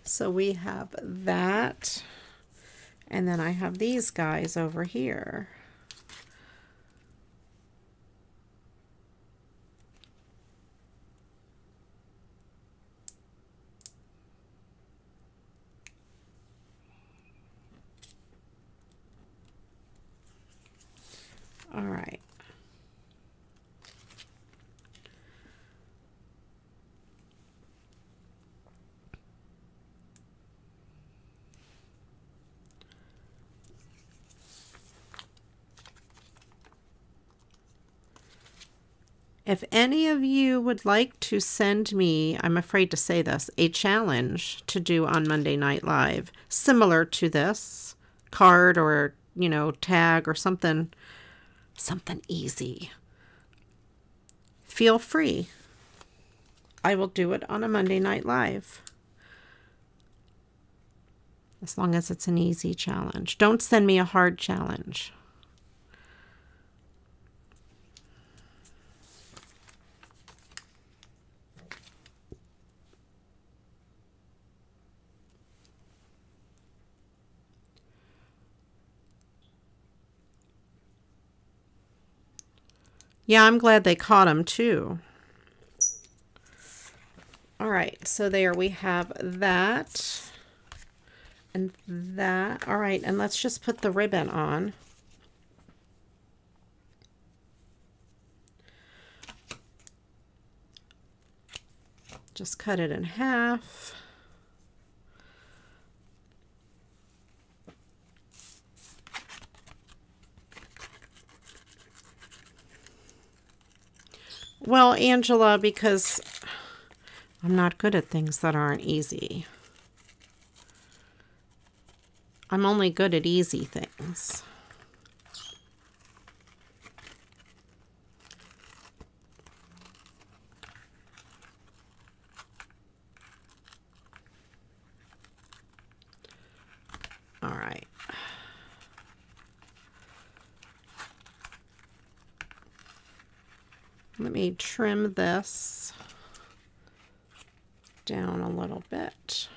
So we have that, and then I have these guys over here. All right. If any of you would like to send me, I'm afraid to say this, a challenge to do on Monday Night Live, similar to this card or, you know, tag or something easy, feel free. I will do it on a Monday Night Live. as long as it's an easy challenge. Don't send me a hard challenge. Yeah, I'm glad they caught them too. All right, so there we have that and that. All right, and let's just put the ribbon on. Just cut it in half. Well, Angela, because I'm not good at things that aren't easy. I'm only good at easy things. All right. Let me trim this down a little bit.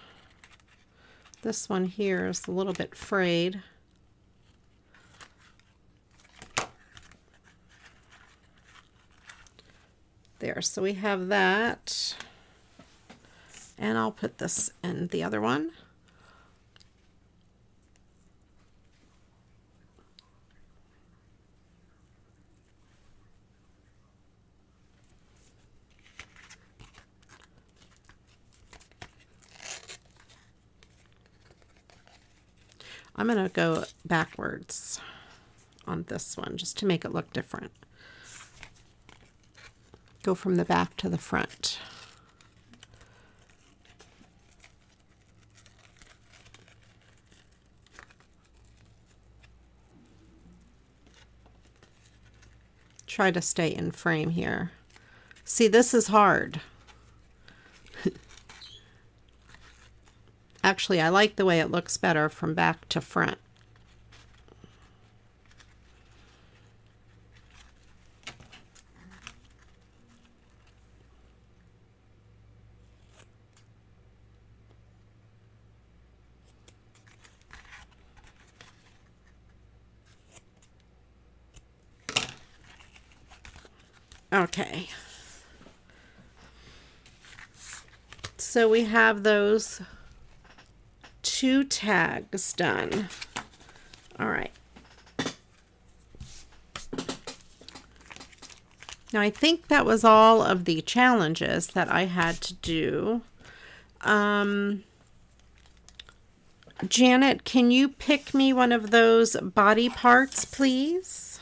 This one here is a little bit frayed. There, so we have that. And I'll put this in the other one. I'm going to go backwards on this one just to make it look different. Go from the back to the front. Try to stay in frame here. See, this is hard. Actually, I like the way it looks better from back to front. Okay. So we have those 2 tags done. All right. Now I think that was all of the challenges that I had to do. Janet, can you pick me one of those body parts, please?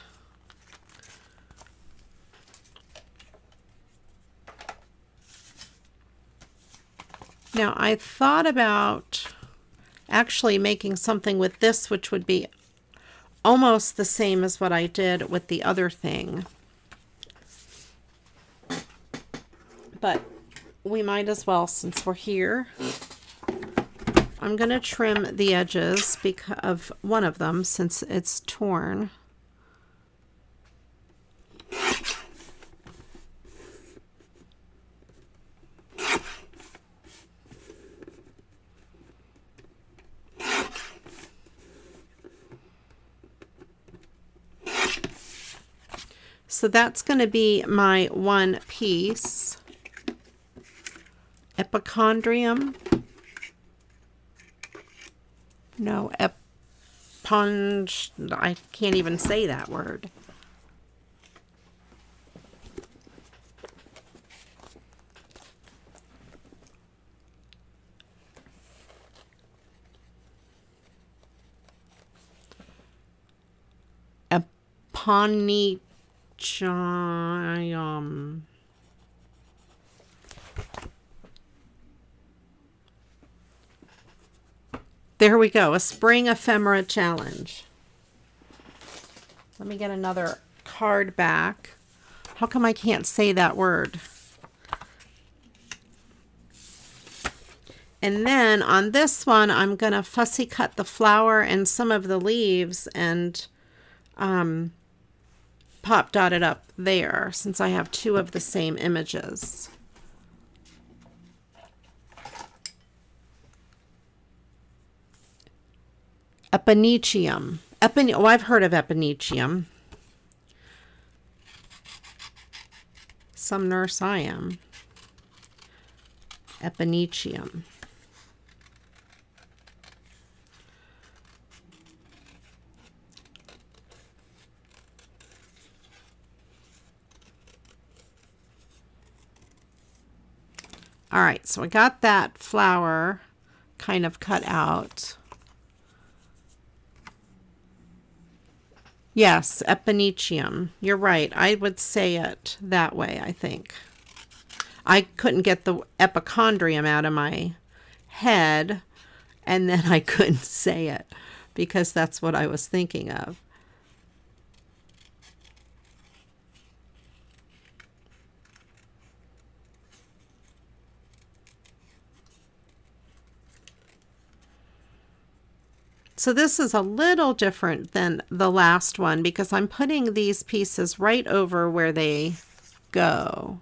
Now I thought about actually making something with this, which would be almost the same as what I did with the other thing. But we might as well since we're here. I'm going to trim the edges because of one of them since it's torn. So that's going to be my one piece. Epicondrium. No, I can't even say that word. Eponychium. There we go, a spring ephemera challenge. Let me get another card back. How come I can't say that word? And then on this one, I'm going to fussy cut the flower and some of the leaves and pop dot it up there since I have two of the same images. Epinicium. Oh, I've heard of epinicium. Some nurse I am. Epinicium. All right, so I got that flower kind of cut out. Yes, epinicium. You're right. I would say it that way, I think. I couldn't get the epicondrium out of my head, and then I couldn't say it because that's what I was thinking of. So this is a little different than the last one because I'm putting these pieces right over where they go.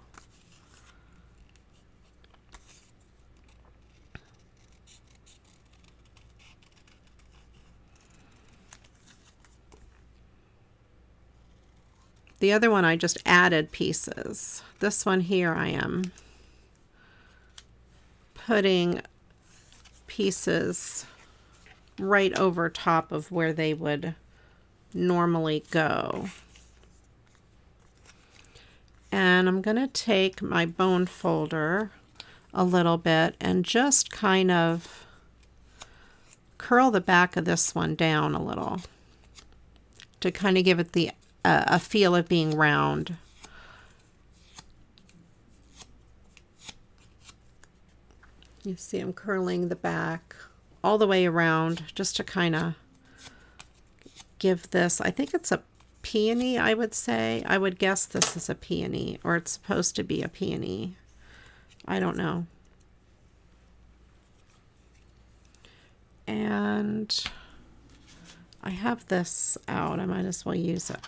The other one I just added pieces. This one here I am putting pieces right over top of where they would normally go. And I'm going to take my bone folder a little bit and just kind of curl the back of this one down a little to kind of give it the a feel of being round. You see I'm curling the back all the way around just to kind of give this, I think it's a peony, I would say. I would guess this is a peony, or it's supposed to be a peony. I don't know. And I have this out. I might as well use it.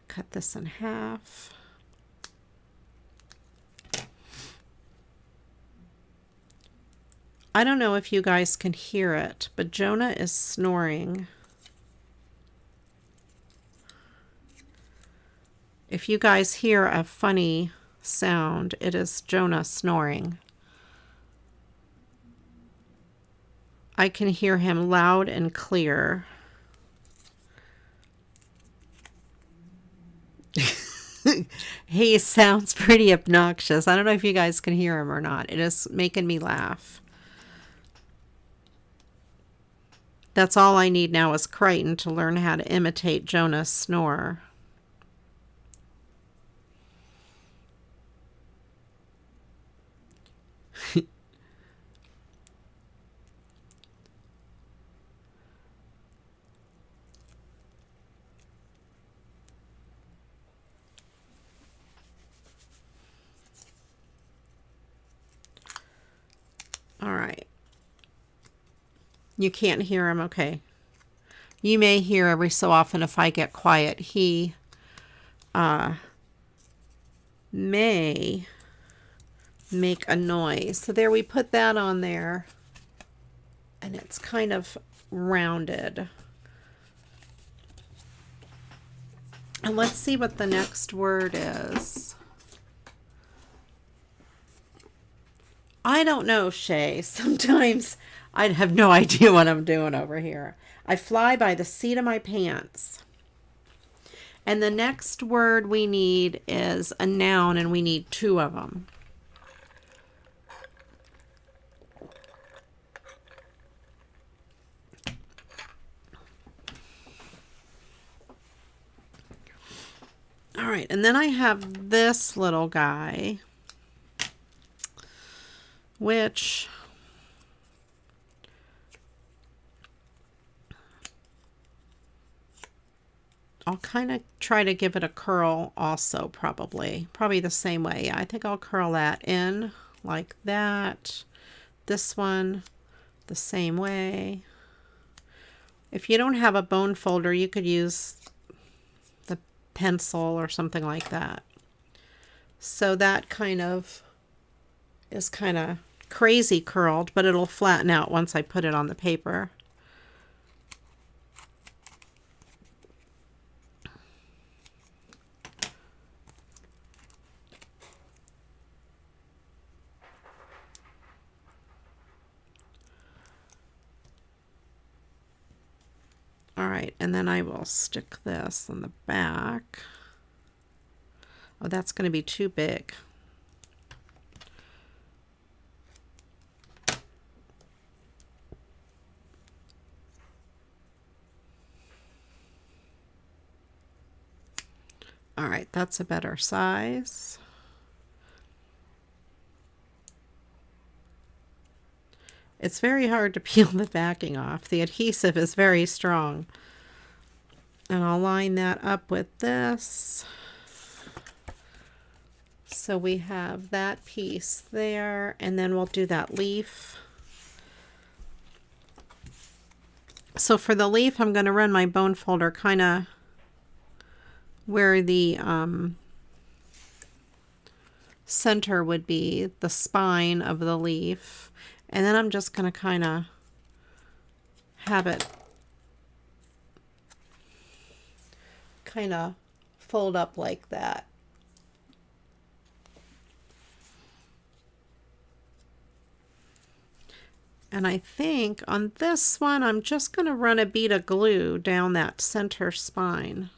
Cut this in half. I don't know if you guys can hear it, but Jonah is snoring. If you guys hear a funny sound, it is Jonah snoring. I can hear him loud and clear. He sounds pretty obnoxious. I don't know if you guys can hear him or not. It is making me laugh. That's all I need now is Crichton to learn how to imitate Jonah's snore. All right. You can't hear him? Okay. You may hear every so often if I get quiet. He may make a noise. So there, we put that on there. And it's kind of rounded. And let's see what the next word is. I don't know, Shay. Sometimes I have no idea what I'm doing over here. I fly by the seat of my pants. And the next word we need is a noun, and we need two of them. All right, and then I have this little guy, which I'll kind of try to give it a curl also, probably the same way. Yeah, I think I'll curl that in like that. This one the same way. If you don't have a bone folder, you could use the pencil or something like that. So that kind of is kind of crazy curled, but it'll flatten out once I put it on the paper. All right, and then I will stick this on the back. Oh, that's going to be too big. All right, that's a better size. It's very hard to peel the backing off. The adhesive is very strong. And I'll line that up with this. So we have that piece there, and then we'll do that leaf. So for the leaf, I'm going to run my bone folder kind of where the center would be, the spine of the leaf. And then I'm just going to kind of have it kind of fold up like that. And I think on this one, I'm just going to run a bead of glue down that center spine.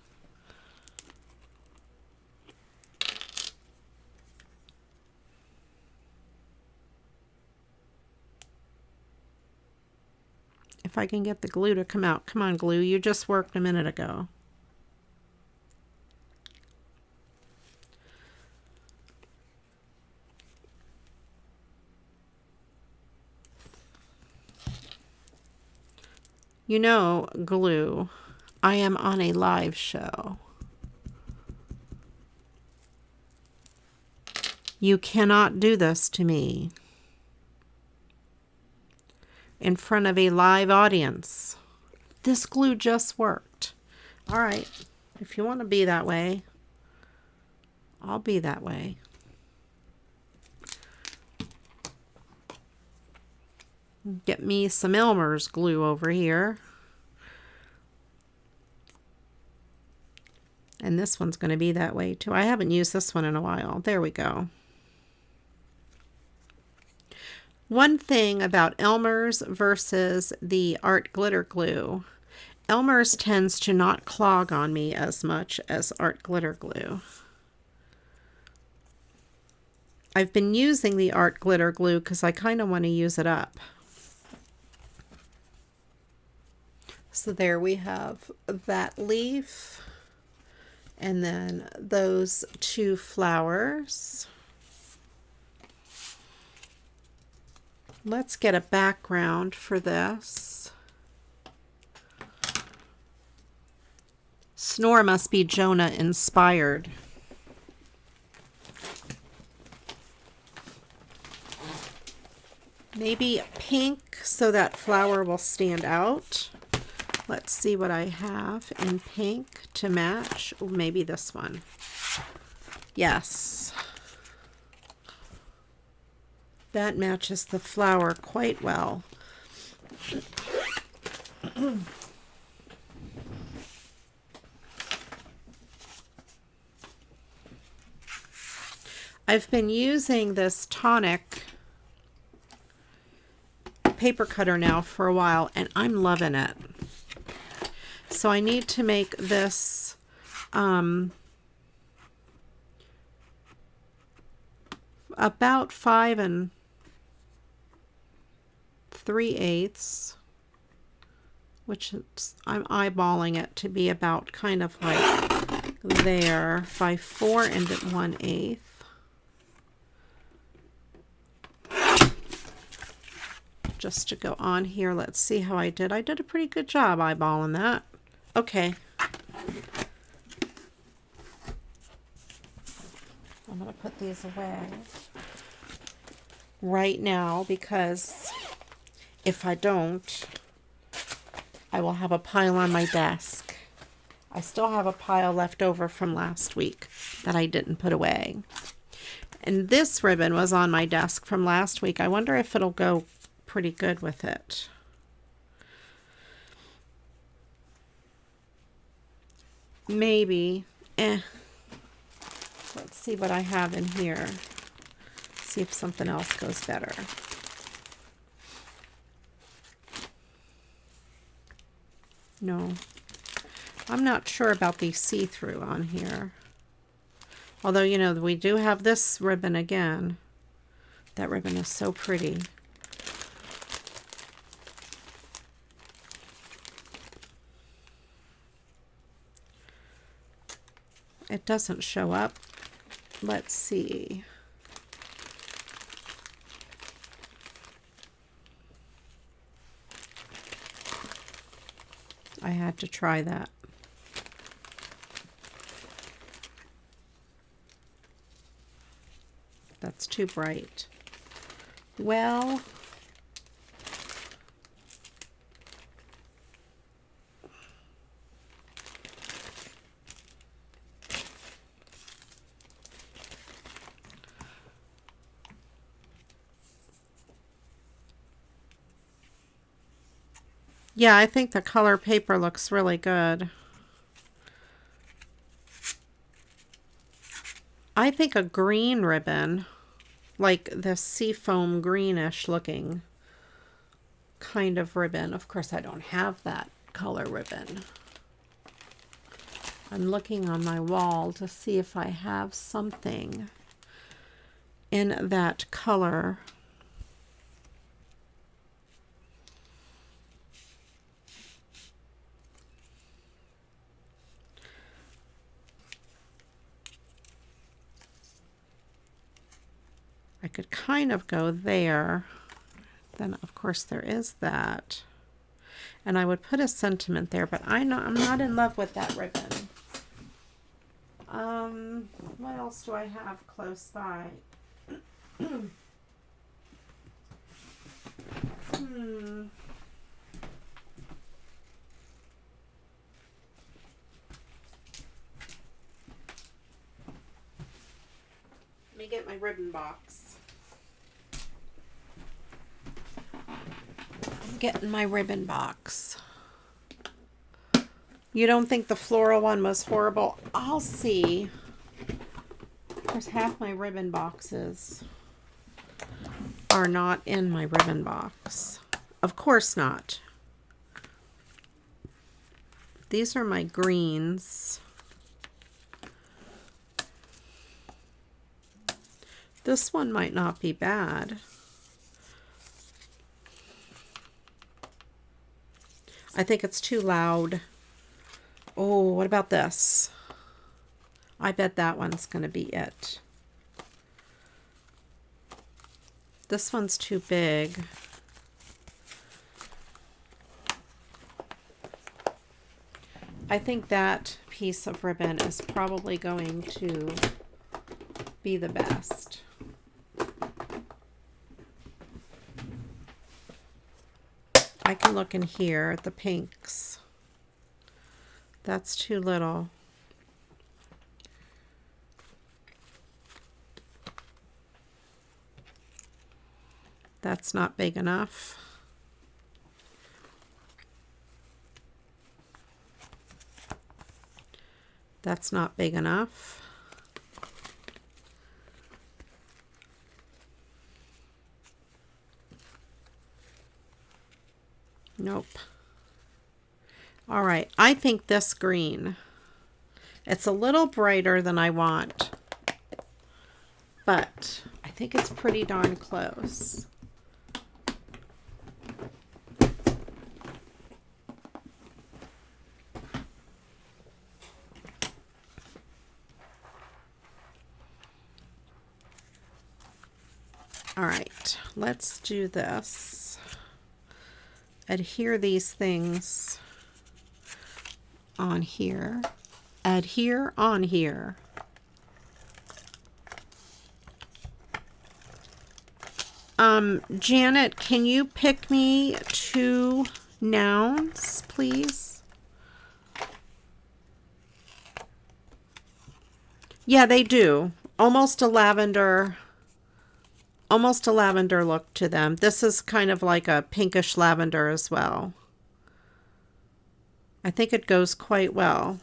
If I can get the glue to come out. Come on, glue. You just worked a minute ago. You know, glue, I am on a live show. You cannot do this to me in front of a live audience. This glue just worked. All right, if you want to be that way, I'll be that way. Get me some Elmer's glue over here. And this one's going to be that way too. I haven't used this one in a while. There we go. One thing about Elmer's versus the art glitter glue. Elmer's tends to not clog on me as much as art glitter glue. I've been using the art glitter glue because I kind of want to use it up. So there we have that leaf and then those two flowers. Let's get a background for this. Snore must be Jonah inspired. Maybe pink so that flower will stand out. Let's see what I have in pink to match. Oh, maybe this one. Yes. That matches the flower quite well. I've been using this tonic paper cutter now for a while, and I'm loving it. So I need to make this about 5 3/8, which is, I'm eyeballing it to be about kind of like there, by 4 1/8. Just to go on here. Let's see how I did. I did a pretty good job eyeballing that. Okay. going to put these away right now because if I don't, I will have a pile on my desk. I still have a pile left over from last week that I didn't put away. And this ribbon was on my desk from last week. I wonder if it'll go pretty good with it. Maybe. Let's see what I have in here. See if something else goes better. No. I'm not sure about the see-through on here. Although, you know, we do have this ribbon again. That ribbon is so pretty. It doesn't show up. Let's see. I had to try that. That's too bright. Well, yeah, I think the color paper looks really good. I think a green ribbon, like the seafoam greenish looking kind of ribbon. Of course, I don't have that color ribbon. I'm looking on my wall to see if I have something in that color. I could kind of go there. Then, of course, there is that. And I would put a sentiment there, but I'm not in love with that ribbon. What else do I have close by? Let me get my ribbon box. I'm getting my ribbon box. You don't think the floral one was horrible? I'll see. There's half my ribbon boxes are not in my ribbon box. Of course not. These are my greens. This one might not be bad. I think it's too loud. Oh, what about this? I bet that one's going to be it. This one's too big. I think that piece of ribbon is probably going to be the best. I can look in here at the pinks. That's too little. That's not big enough. That's not big enough. Nope. All right, I think this green, it's a little brighter than I want, but I think it's pretty darn close. All right, let's do this. Adhere these things on here. Adhere on here. Janet, can you pick me 2 nouns, please? Yeah, they do. Almost a lavender look to them. This is kind of like a pinkish lavender as well. I think it goes quite well.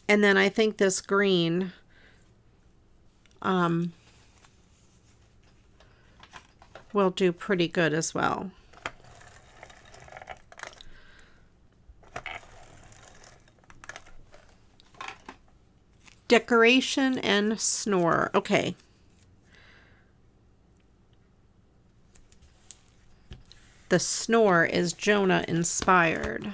And then I think this green will do pretty good as well. Decoration and snore. Okay. The snore is Jonah inspired.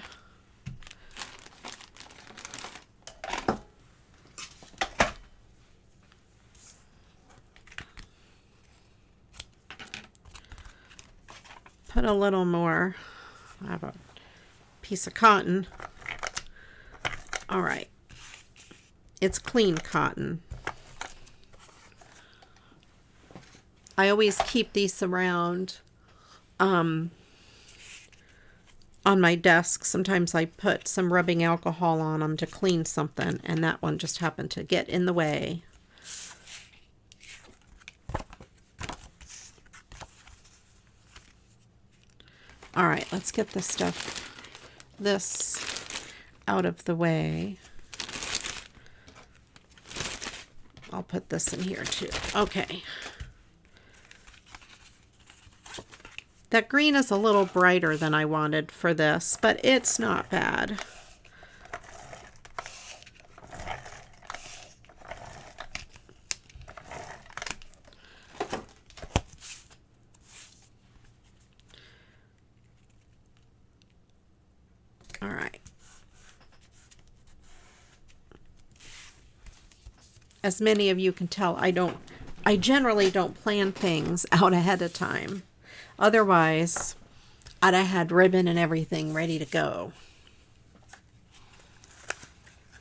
Put a little more. I have a piece of cotton. All right. It's clean cotton. I always keep these around on my desk. Sometimes I put some rubbing alcohol on them to clean something, and that one just happened to get in the way. All right, let's get this out of the way. I'll put this in here too. Okay. That green is a little brighter than I wanted for this, but it's not bad. All right. As many of you can tell, I generally don't plan things out ahead of time. Otherwise, I'd have had ribbon and everything ready to go.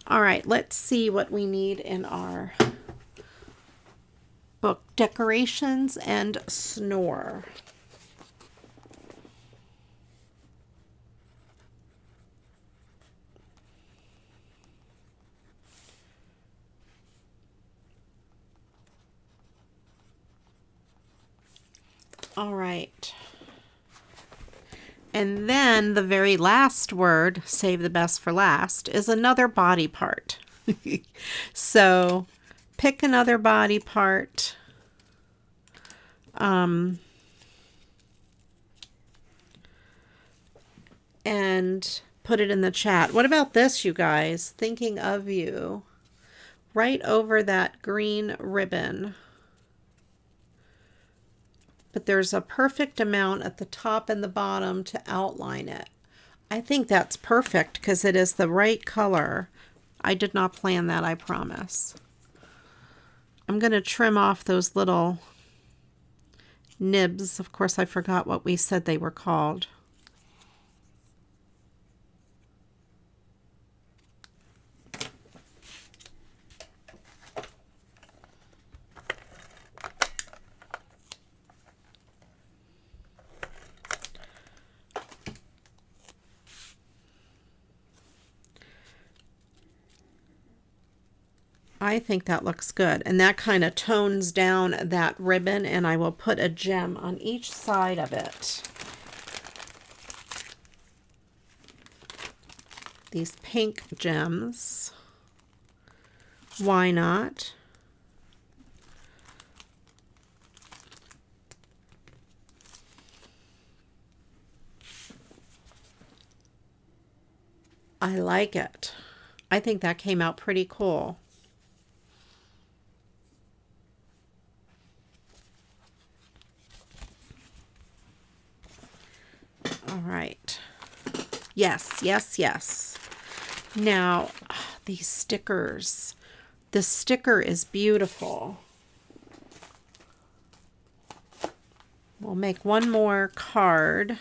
All right, let's see what we need in our book. Decorations and snore. All right. And then the very last word, save the best for last, is another body part. So pick another body part. And put it in the chat. What about this, you guys? Thinking of you. Right over that green ribbon. But there's a perfect amount at the top and the bottom to outline it. I think that's perfect because it is the right color. I did not plan that, I promise. I'm going to trim off those little nibs. Of course, I forgot what we said they were called. I think that looks good, and that kind of tones down that ribbon, and I will put a gem on each side of it. These pink gems. Why not? I like it. I think that came out pretty cool. All right. Yes, yes, yes. Now, these stickers. The sticker is beautiful. We'll make one more card.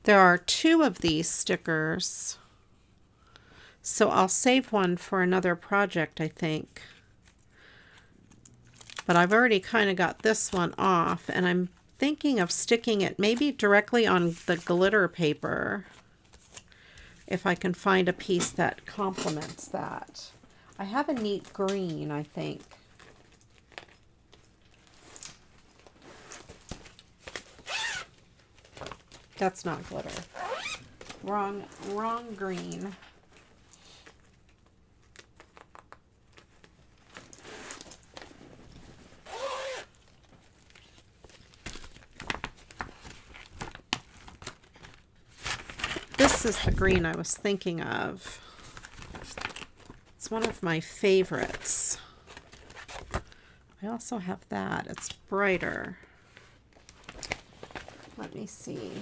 There are 2 of these stickers. So I'll save one for another project, I think. But I've already kind of got this one off, and I'm thinking of sticking it maybe directly on the glitter paper if I can find a piece that complements that. I have a neat green, I think. That's not glitter. Wrong green. This is the green I was thinking of. It's one of my favorites. I also have that. It's brighter. Let me see.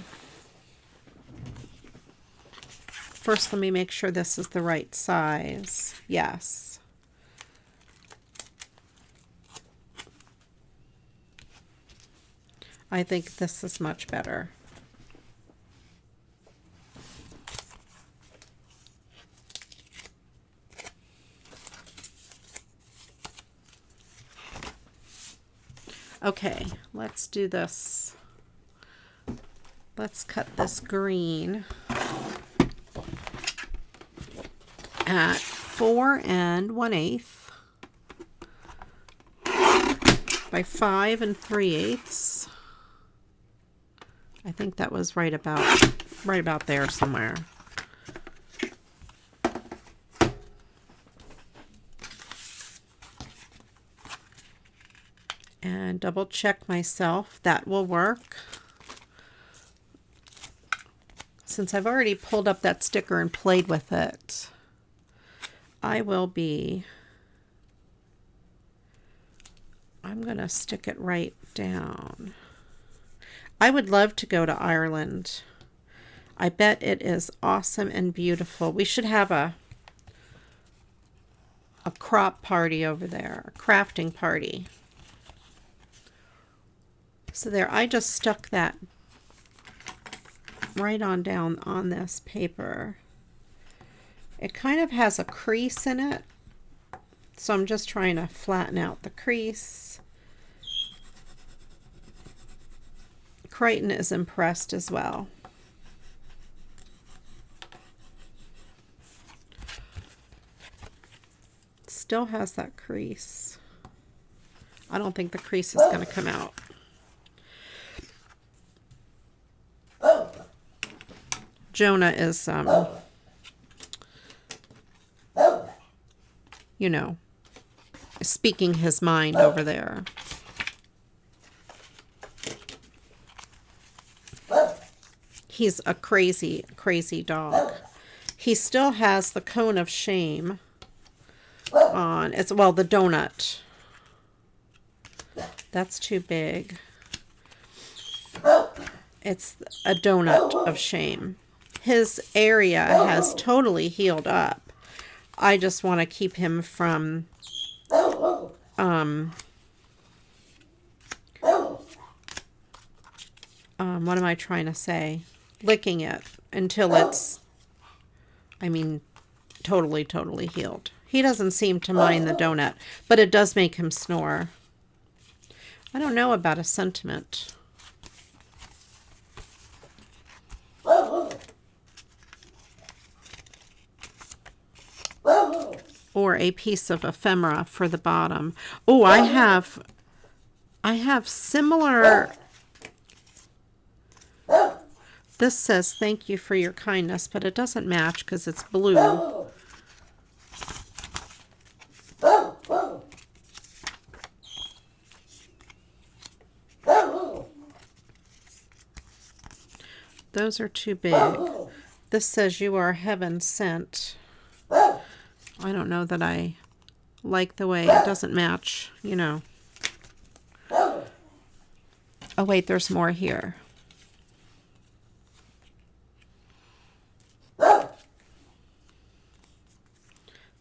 First, let me make sure this is the right size. Yes. I think this is much better. Okay, let's do this. Let's cut this green at 4 1/8 by 5 3/8. I think that was right about there somewhere. And double check myself, that will work. Since I've already pulled up that sticker and played with it, I'm gonna stick it right down. I would love to go to Ireland. I bet it is awesome and beautiful. We should have a crop party over there, a crafting party. So there, I just stuck that right on down on this paper. It kind of has a crease in it, so I'm just trying to flatten out the crease. Crichton is impressed as well. Still has that crease. I don't think the crease is going to come out. Jonah is, you know, speaking his mind over there. He's a crazy, crazy dog. He still has the cone of shame on. It's, well, the donut. That's too big. It's a donut of shame. His area has totally healed up. I just want to keep him from what am I trying to say? Licking it until it's, I mean, totally healed. He doesn't seem to mind the donut, but it does make him snore. I don't know about a sentiment. Or a piece of ephemera for the bottom. Oh, I have similar. This says thank you for your kindness, but it doesn't match because it's blue. Those are too big. This says you are heaven sent. I don't know that I like the way it doesn't match, you know. Oh, wait, there's more here.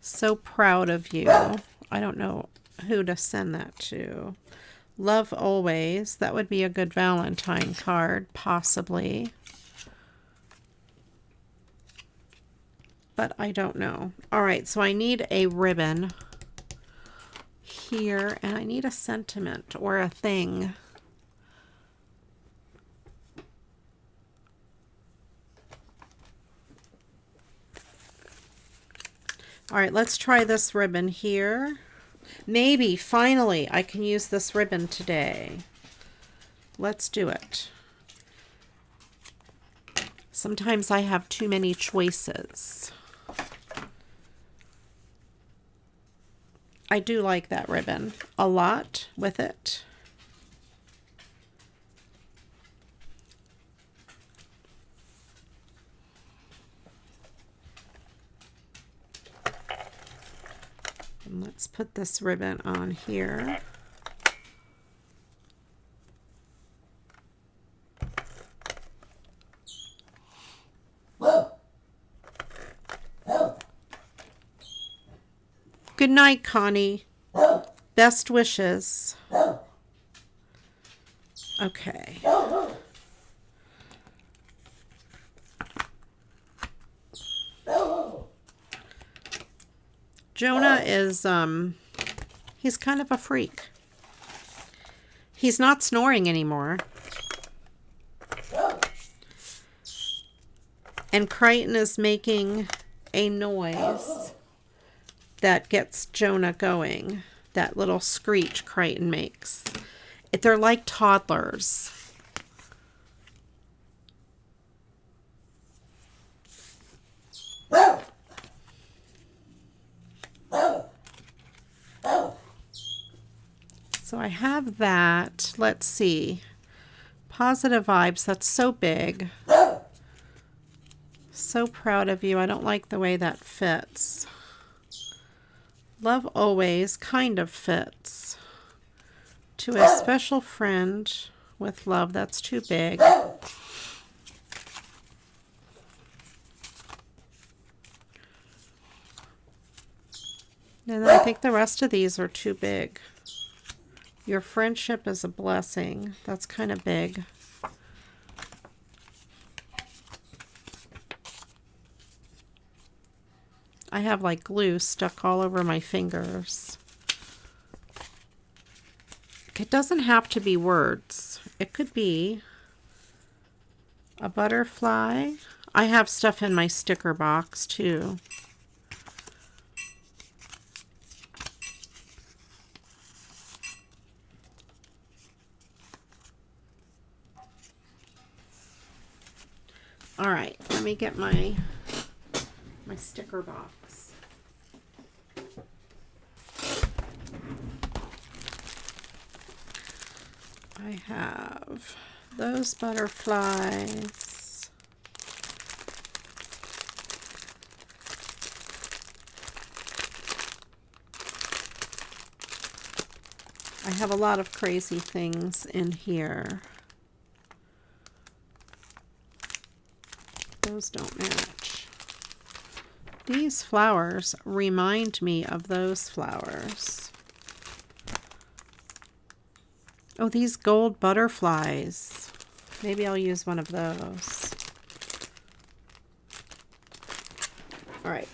So proud of you. I don't know who to send that to. Love always. That would be a good Valentine card, possibly. but I don't know. All right, so I need a ribbon here, and I need a sentiment or a thing. All right, let's try this ribbon here. Maybe, finally, I can use this ribbon today. Let's do it. Sometimes I have too many choices. I do like that ribbon a lot with it. And let's put this ribbon on here. Good night, Connie. Best wishes. Okay. Jonah is, he's kind of a freak. He's not snoring anymore. And Crichton is making a noise that gets Jonah going. That little screech Crichton makes. They're like toddlers. So I have that. Let's see. Positive vibes. That's so big. So proud of you. I don't like the way that fits. Love always kind of fits. To a special friend with love. That's too big. And I think the rest of these are too big. Your friendship is a blessing. That's kind of big. I have like glue stuck all over my fingers. It doesn't have to be words. It could be a butterfly. I have stuff in my sticker box too. All right, let me get my sticker box. I have those butterflies. I have a lot of crazy things in here. Those don't match. These flowers remind me of those flowers. Oh, these gold butterflies. Maybe I'll use one of those. All right.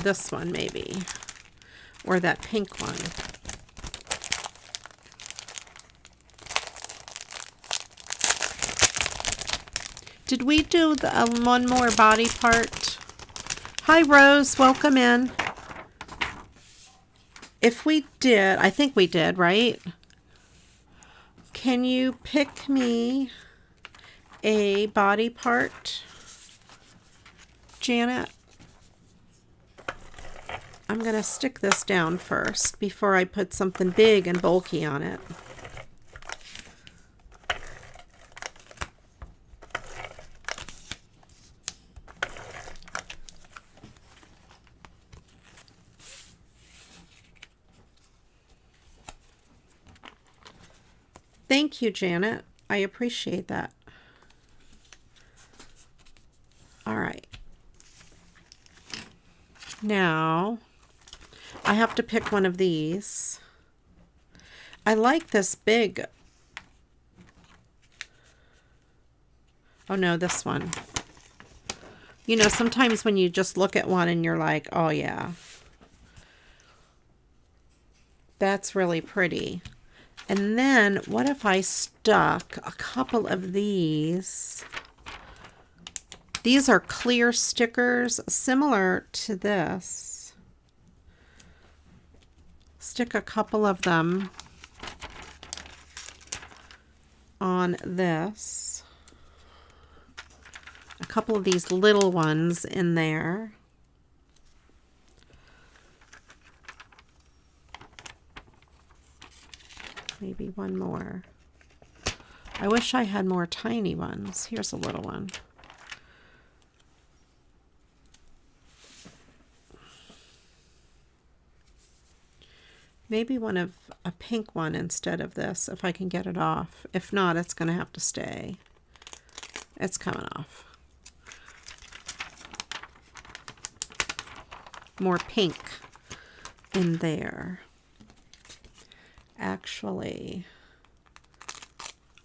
This one maybe. Or that pink one. Did we do the, one more body part? Hi, Rose. Welcome in. If we did, I think we did, right? Can you pick me a body part, Janet? I'm going to stick this down first before I put something big and bulky on it. Thank you, Janet. I appreciate that. All right. Now, I have to pick one of these. I like this big Oh no, this one. You know, sometimes when you just look at one and you're like, oh yeah, that's really pretty. And then what if I stuck a couple of these? These are clear stickers similar to this. Stick a couple of them on this. A couple of these little ones in there. Maybe one more. I wish I had more tiny ones. Here's a little one. Maybe a pink one instead of this, if I can get it off. If not, it's going to have to stay. It's coming off. More pink in there. Actually,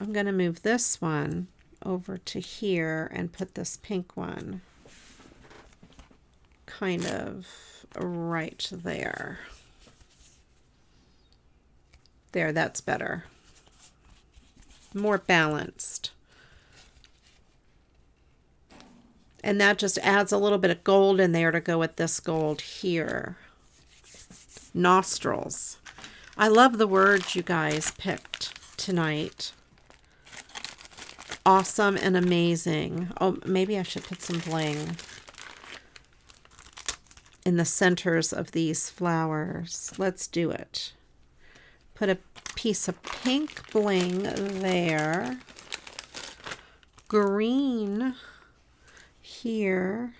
I'm going to move this one over to here and put this pink one kind of right there. There, that's better. More balanced. And that just adds a little bit of gold in there to go with this gold here. Nostrils. I love the words you guys picked tonight. Awesome and amazing. Oh, maybe I should put some bling in the centers of these flowers. Let's do it. Put a piece of pink bling there. Green here.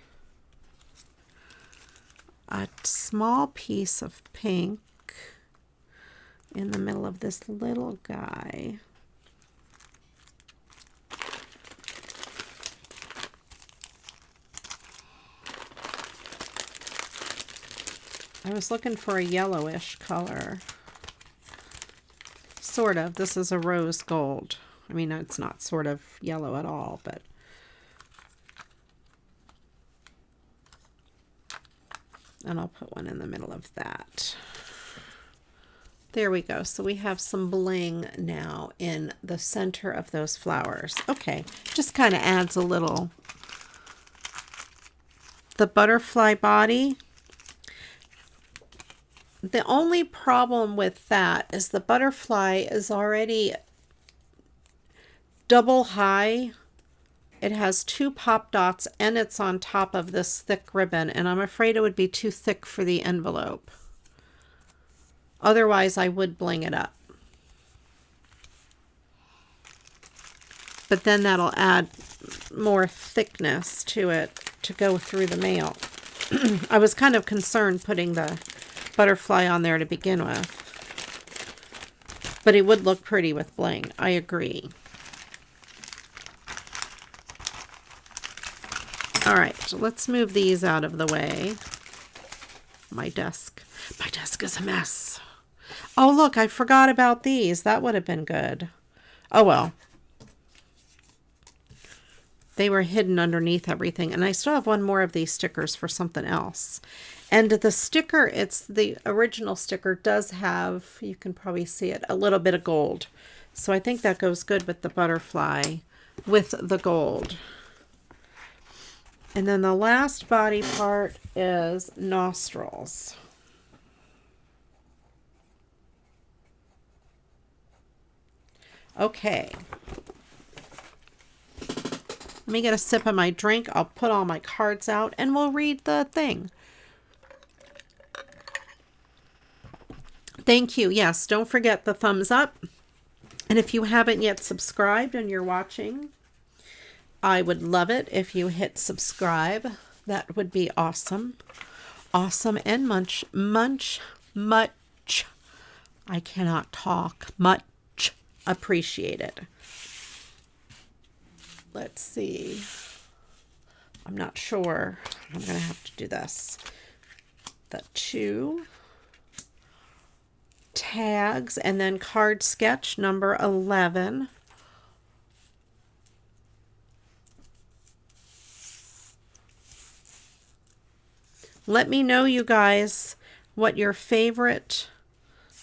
A small piece of pink in the middle of this little guy. I was looking for a yellowish color. Sort of. This is a rose gold. I mean, it's not sort of yellow at all, but and I'll put one in the middle of that. There we go. So we have some bling now in the center of those flowers. Okay, just kind of adds a little. The butterfly body. The only problem with that is the butterfly is already double high. It has 2 pop dots and it's on top of this thick ribbon, and I'm afraid it would be too thick for the envelope. Otherwise, I would bling it up. But then that'll add more thickness to it to go through the mail. I was kind of concerned putting the butterfly on there to begin with. But it would look pretty with bling. I agree. All right, so let's move these out of the way. My desk is a mess. Oh, look, I forgot about these. That would have been good. Oh, well. They were hidden underneath everything. And I still have one more of these stickers for something else. And the sticker, it's the original sticker, does have, you can probably see it, a little bit of gold. So I think that goes good with the butterfly with the gold. And then the last body part is nostrils. Okay. Let me get a sip of my drink. I'll put all my cards out and we'll read the thing. Thank you. Yes, don't forget the thumbs up. And if you haven't yet subscribed and you're watching, I would love it if you hit subscribe. That would be awesome. Awesome and much. I cannot talk. Much appreciated. Let's see. I'm not sure. I'm going to have to do this. The 2 tags and then card sketch number 11. Let me know, you guys, what your favorite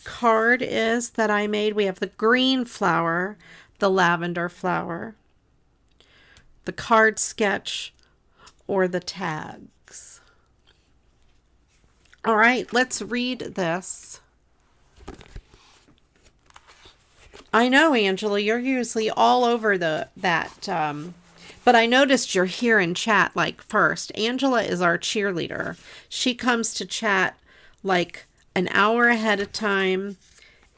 card is that I made. We have the green flower, the lavender flower, the card sketch, or the tags. All right, let's read this. I know, Angela, you're usually all over but I noticed you're here in chat like first. Angela is our cheerleader. She comes to chat like an hour ahead of time,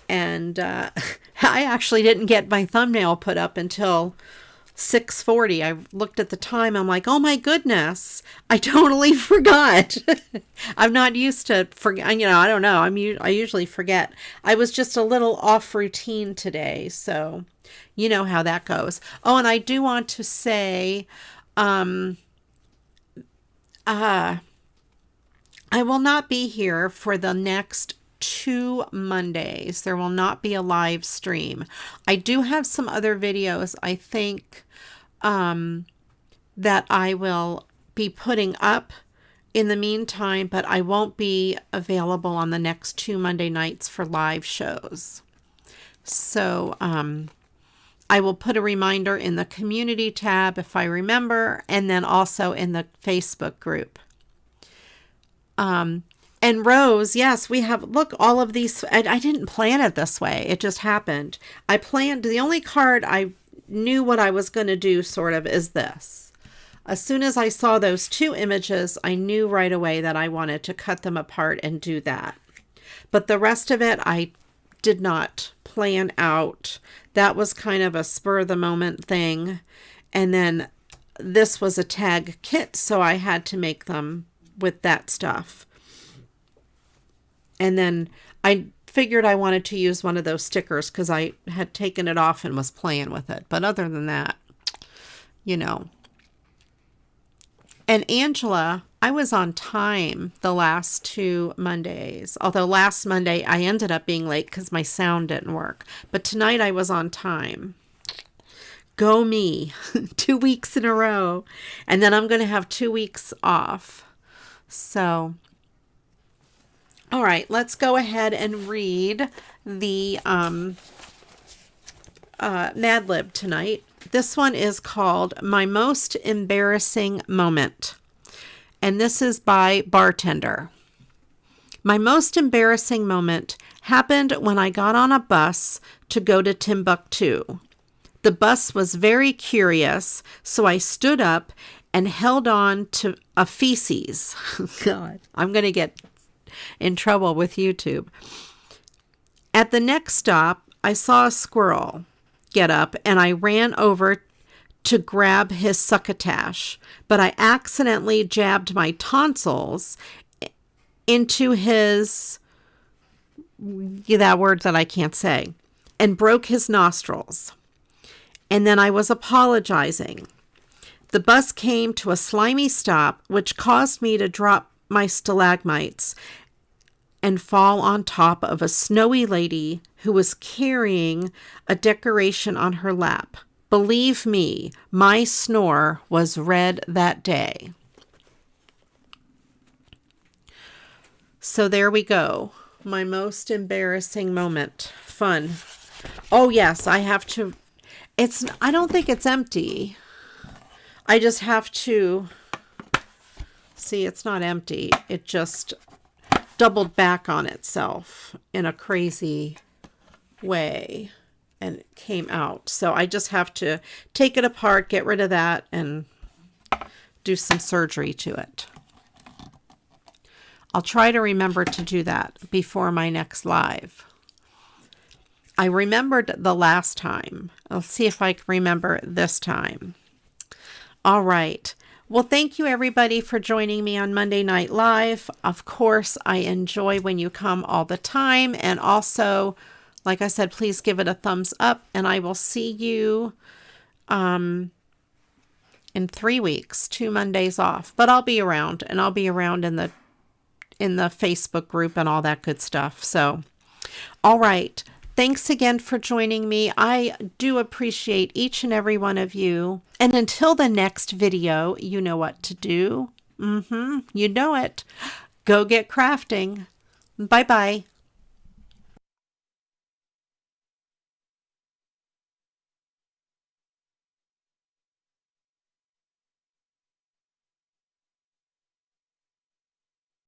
and I actually didn't get my thumbnail put up until 6:40. I looked at the time. I'm like, oh my goodness, I totally forgot. I'm not used to forget. I don't know. I usually forget. I was just a little off routine today, so you know how that goes. Oh, and I do want to say, I will not be here for the next 2 Mondays. There will not be a live stream. I do have some other videos, I think, that I will be putting up in the meantime, but I won't be available on the next 2 Monday nights for live shows. So I will put a reminder in the community tab if I remember, and then also in the Facebook group. And Rose, yes, we have, look, all of these. I didn't plan it this way. It just happened. I planned, the only card I knew what I was going to do sort of is this. As soon as I saw those 2 images, I knew right away that I wanted to cut them apart and do that. But the rest of it, I did not plan out. That was kind of a spur of the moment thing. And then this was a tag kit, so I had to make them with that stuff. And then I figured I wanted to use one of those stickers because I had taken it off and was playing with it. But other than that, you know. And Angela, I was on time the last 2 Mondays. Although last Monday I ended up being late because my sound didn't work. But tonight I was on time. Go me. 2 weeks in a row. And then I'm going to have 2 weeks off. So, all right, let's go ahead and read the Mad Lib tonight. This one is called My Most Embarrassing Moment. And this is by Bartender. My most embarrassing moment happened when I got on a bus to go to Timbuktu. The bus was very curious, so I stood up and held on to a feces. God, I'm going to get in trouble with YouTube. At the next stop, I saw a squirrel get up and I ran over to grab his succotash, but I accidentally jabbed my tonsils into his, that word that I can't say, and broke his nostrils. And then I was apologizing. The bus came to a slimy stop, which caused me to drop my stalagmites and fall on top of a snowy lady who was carrying a decoration on her lap. Believe me, my snore was red that day. So there we go. My most embarrassing moment. Fun. Oh yes, I have to, I don't think it's empty. I just have to, see, it's not empty. It just doubled back on itself in a crazy way and it came out. So I just have to take it apart, get rid of that, and do some surgery to it. I'll try to remember to do that before my next live. I remembered the last time. I'll see if I can remember this time. All right. Well, thank you everybody for joining me on Monday Night Live. Of course, I enjoy when you come all the time. And also, like I said, please give it a thumbs up. And I will see you in 3 weeks, 2 Mondays off. But I'll be around, and I'll be around in the Facebook group and all that good stuff. So, all right. Thanks again for joining me. I do appreciate each and every one of you. And until the next video, you know what to do. You know it. Go get crafting. Bye-bye.